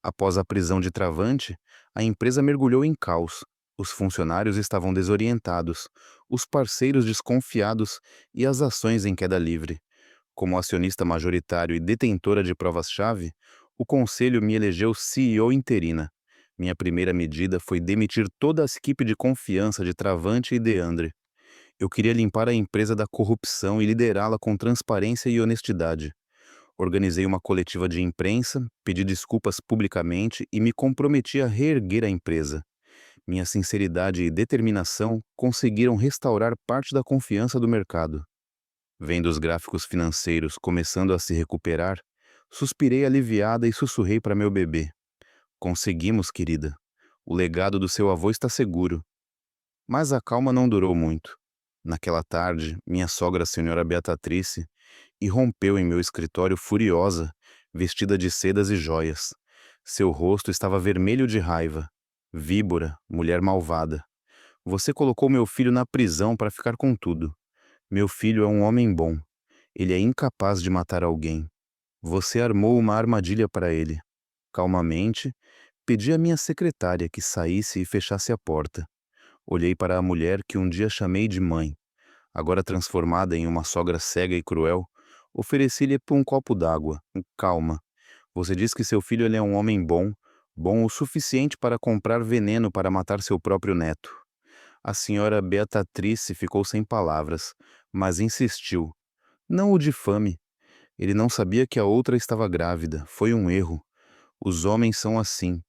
Speaker 1: Após a prisão de Travante, a empresa mergulhou em caos. Os funcionários estavam desorientados, os parceiros desconfiados e as ações em queda livre. Como acionista majoritário e detentora de provas-chave, o conselho me elegeu CEO interina. Minha primeira medida foi demitir toda a equipe de confiança de Travante e Deandre. Eu queria limpar a empresa da corrupção e liderá-la com transparência e honestidade. Organizei uma coletiva de imprensa, pedi desculpas publicamente e me comprometi a reerguer a empresa. Minha sinceridade e determinação conseguiram restaurar parte da confiança do mercado. Vendo os gráficos financeiros começando a se recuperar, suspirei aliviada e sussurrei para meu bebê. Conseguimos, querida. O legado do seu avô está seguro. Mas a calma não durou muito. Naquela tarde, minha sogra, a senhora Beatrice, irrompeu em meu escritório furiosa, vestida de sedas e joias. Seu rosto estava vermelho de raiva. Víbora, mulher malvada. Você colocou meu filho na prisão para ficar com tudo. Meu filho é um homem bom. Ele é incapaz de matar alguém. Você armou uma armadilha para ele. Calmamente, pedi à minha secretária que saísse e fechasse a porta. Olhei para a mulher que um dia chamei de mãe. Agora transformada em uma sogra cega e cruel, ofereci-lhe um copo d'água. Calma. Você diz que seu filho ele é um homem bom, bom o suficiente para comprar veneno para matar seu próprio neto. A senhora Beatrice ficou sem palavras, mas insistiu. Não o difame. Ele não sabia que a outra estava grávida. Foi um erro. Os homens são assim.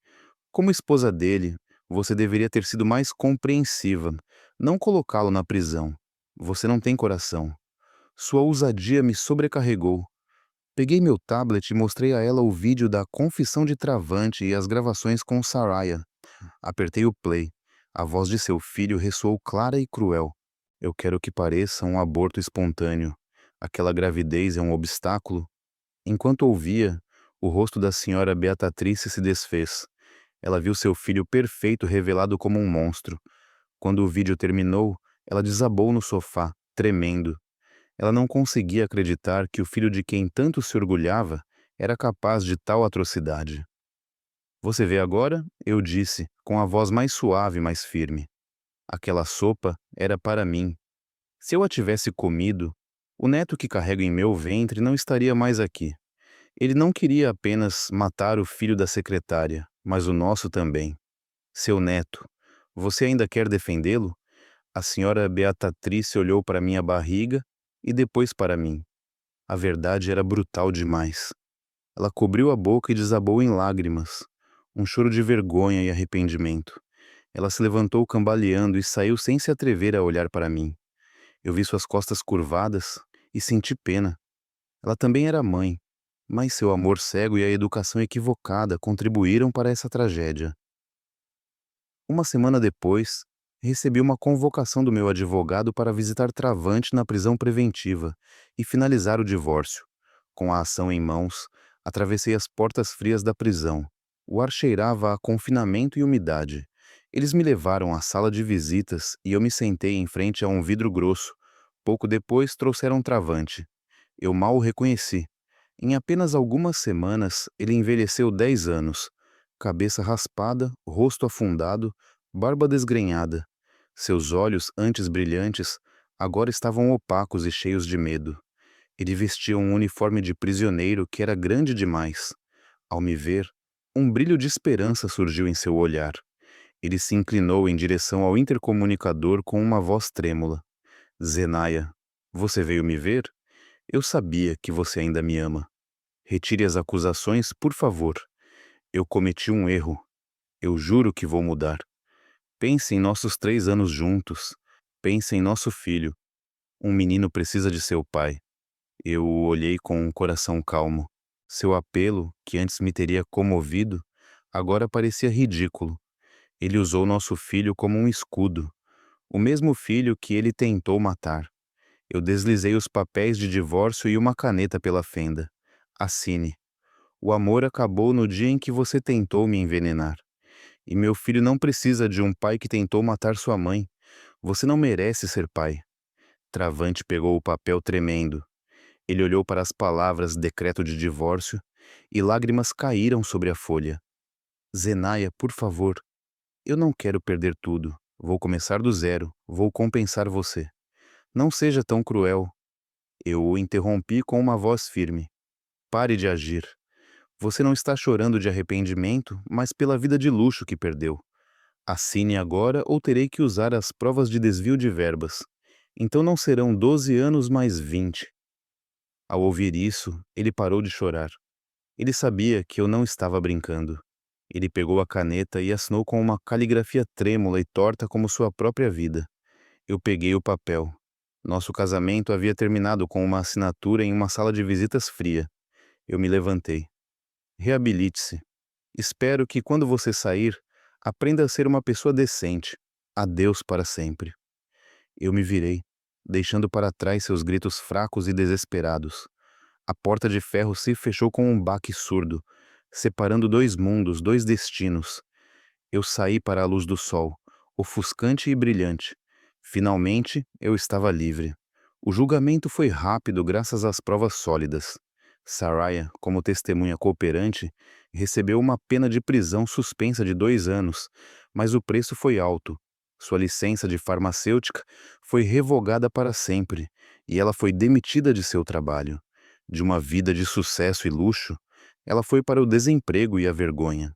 Speaker 1: Como esposa dele, você deveria ter sido mais compreensiva, não colocá-lo na prisão. Você não tem coração. Sua ousadia me sobrecarregou. Peguei meu tablet e mostrei a ela o vídeo da confissão de Travante e as gravações com Saraya. Apertei o play. A voz de seu filho ressoou clara e cruel. Eu quero que pareça um aborto espontâneo. Aquela gravidez é um obstáculo. Enquanto ouvia, o rosto da senhora Beatrice se desfez. Ela viu seu filho perfeito revelado como um monstro. Quando o vídeo terminou, ela desabou no sofá, tremendo. Ela não conseguia acreditar que o filho de quem tanto se orgulhava era capaz de tal atrocidade. Você vê agora? Eu disse, com a voz mais suave e mais firme. Aquela sopa era para mim. Se eu a tivesse comido, o neto que carrego em meu ventre não estaria mais aqui. Ele não queria apenas matar o filho da secretária, mas o nosso também. Seu neto, você ainda quer defendê-lo? A senhora Beatrice olhou para minha barriga e depois para mim. A verdade era brutal demais. Ela cobriu a boca e desabou em lágrimas. Um choro de vergonha e arrependimento. Ela se levantou cambaleando e saiu sem se atrever a olhar para mim. Eu vi suas costas curvadas e senti pena. Ela também era mãe, mas seu amor cego e a educação equivocada contribuíram para essa tragédia. Uma semana depois, recebi uma convocação do meu advogado para visitar Travante na prisão preventiva e finalizar o divórcio. Com a ação em mãos, atravessei as portas frias da prisão. O ar cheirava a confinamento e umidade. Eles me levaram à sala de visitas e eu me sentei em frente a um vidro grosso. Pouco depois trouxeram Travante. Eu mal o reconheci. Em apenas algumas semanas, ele envelheceu 10 anos. Cabeça raspada, rosto afundado, barba desgrenhada. Seus olhos, antes brilhantes, agora estavam opacos e cheios de medo. Ele vestia um uniforme de prisioneiro que era grande demais. Ao me ver, um brilho de esperança surgiu em seu olhar. Ele se inclinou em direção ao intercomunicador com uma voz trêmula. Zenaia, você veio me ver? Eu sabia que você ainda me ama. Retire as acusações, por favor. Eu cometi um erro. Eu juro que vou mudar. Pense em nossos 3 anos juntos. Pense em nosso filho. Um menino precisa de seu pai. Eu o olhei com um coração calmo. Seu apelo, que antes me teria comovido, agora parecia ridículo. Ele usou nosso filho como um escudo, o mesmo filho que ele tentou matar. Eu deslizei os papéis de divórcio e uma caneta pela fenda. Assine. O amor acabou no dia em que você tentou me envenenar. E meu filho não precisa de um pai que tentou matar sua mãe. Você não merece ser pai. Travante pegou o papel tremendo. Ele olhou para as palavras decreto de divórcio e lágrimas caíram sobre a folha. Zenaia, por favor, eu não quero perder tudo. Vou começar do zero. Vou compensar você. Não seja tão cruel. Eu o interrompi com uma voz firme. Pare de agir. Você não está chorando de arrependimento, mas pela vida de luxo que perdeu. Assine agora ou terei que usar as provas de desvio de verbas. Então não serão 12 anos mais 20. Ao ouvir isso, ele parou de chorar. Ele sabia que eu não estava brincando. Ele pegou a caneta e assinou com uma caligrafia trêmula e torta como sua própria vida. Eu peguei o papel. Nosso casamento havia terminado com uma assinatura em uma sala de visitas fria. Eu me levantei. Reabilite-se. Espero que quando você sair, aprenda a ser uma pessoa decente. Adeus para sempre. Eu me virei, deixando para trás seus gritos fracos e desesperados. A porta de ferro se fechou com um baque surdo, separando dois mundos, dois destinos. Eu saí para a luz do sol, ofuscante e brilhante. Finalmente, eu estava livre. O julgamento foi rápido graças às provas sólidas. Saraya, como testemunha cooperante, recebeu uma pena de prisão suspensa de 2 anos, mas o preço foi alto. Sua licença de farmacêutica foi revogada para sempre e ela foi demitida de seu trabalho. De uma vida de sucesso e luxo, ela foi para o desemprego e a vergonha.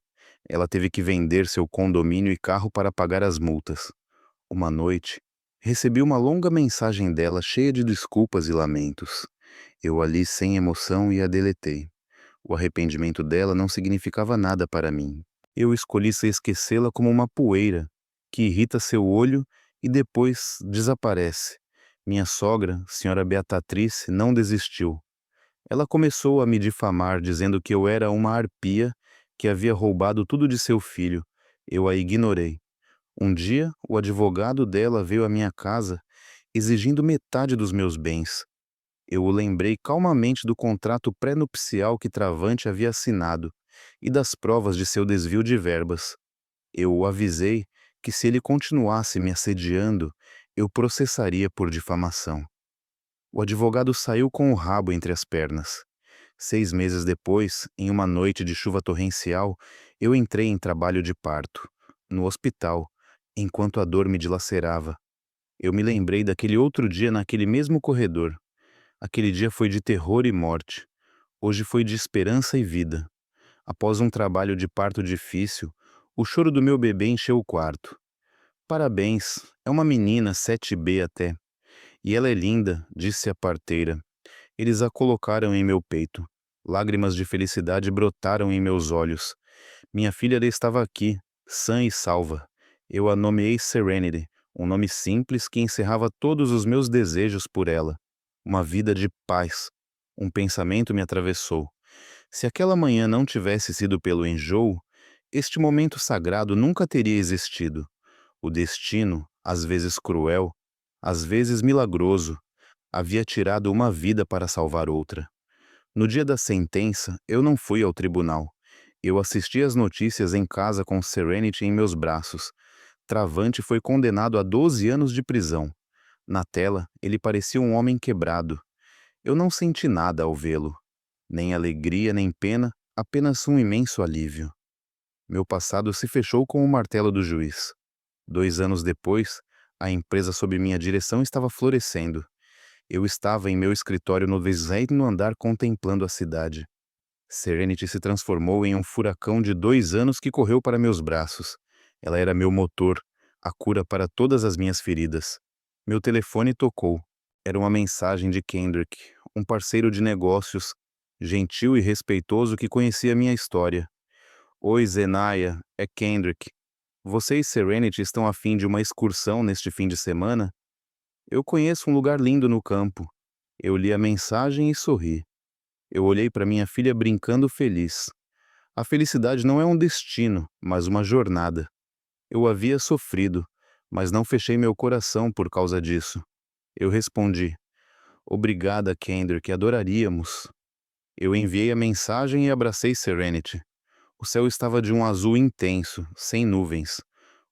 Speaker 1: Ela teve que vender seu condomínio e carro para pagar as multas. Uma noite, recebi uma longa mensagem dela cheia de desculpas e lamentos. Eu a li sem emoção e a deletei. O arrependimento dela não significava nada para mim. Eu escolhi se esquecê-la como uma poeira, que irrita seu olho e depois desaparece. Minha sogra, senhora Beatriz, não desistiu. Ela começou a me difamar, dizendo que eu era uma arpia que havia roubado tudo de seu filho. Eu a ignorei. Um dia, o advogado dela veio à minha casa, exigindo metade dos meus bens. Eu o lembrei calmamente do contrato pré-nupcial que Travante havia assinado e das provas de seu desvio de verbas. Eu o avisei que se ele continuasse me assediando, eu processaria por difamação. O advogado saiu com o rabo entre as pernas. 6 meses depois, em uma noite de chuva torrencial, eu entrei em trabalho de parto, no hospital, enquanto a dor me dilacerava. Eu me lembrei daquele outro dia naquele mesmo corredor. Aquele dia foi de terror e morte. Hoje foi de esperança e vida. Após um trabalho de parto difícil, o choro do meu bebê encheu o quarto. Parabéns, é uma menina 7B até. E ela é linda, disse a parteira. Eles a colocaram em meu peito. Lágrimas de felicidade brotaram em meus olhos. Minha filha estava aqui, sã e salva. Eu a nomeei Serenity, um nome simples que encerrava todos os meus desejos por ela. Uma vida de paz. Um pensamento me atravessou. Se aquela manhã não tivesse sido pelo enjoo, este momento sagrado nunca teria existido. O destino, às vezes cruel, às vezes milagroso, havia tirado uma vida para salvar outra. No dia da sentença, eu não fui ao tribunal. Eu assisti às notícias em casa com Serenity em meus braços. Travante foi condenado a 12 anos de prisão. Na tela, ele parecia um homem quebrado. Eu não senti nada ao vê-lo. Nem alegria, nem pena, apenas um imenso alívio. Meu passado se fechou com o martelo do juiz. 2 anos depois, a empresa sob minha direção estava florescendo. Eu estava em meu escritório no 20º andar contemplando a cidade. Serenity se transformou em um furacão de 2 anos que correu para meus braços. Ela era meu motor, a cura para todas as minhas feridas. Meu telefone tocou. Era uma mensagem de Kendrick, um parceiro de negócios, gentil e respeitoso que conhecia minha história. Oi, Zenaya, é Kendrick. Você e Serenity estão a fim de uma excursão neste fim de semana? Eu conheço um lugar lindo no campo. Eu li a mensagem e sorri. Eu olhei para minha filha brincando feliz. A felicidade não é um destino, mas uma jornada. Eu havia sofrido, mas não fechei meu coração por causa disso. Eu respondi: Obrigada, Kendrick, adoraríamos. Eu enviei a mensagem e abracei Serenity. O céu estava de um azul intenso, sem nuvens.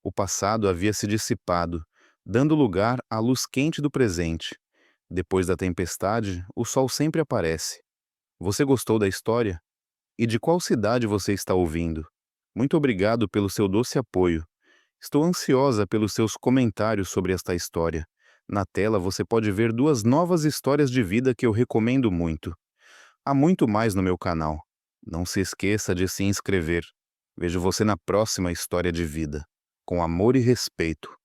Speaker 1: O passado havia se dissipado, dando lugar à luz quente do presente. Depois da tempestade, o sol sempre aparece. Você gostou da história? E de qual cidade você está ouvindo? Muito obrigado pelo seu doce apoio. Estou ansiosa pelos seus comentários sobre esta história. Na tela você pode ver 2 novas histórias de vida que eu recomendo muito. Há muito mais no meu canal. Não se esqueça de se inscrever. Vejo você na próxima história de vida. Com amor e respeito.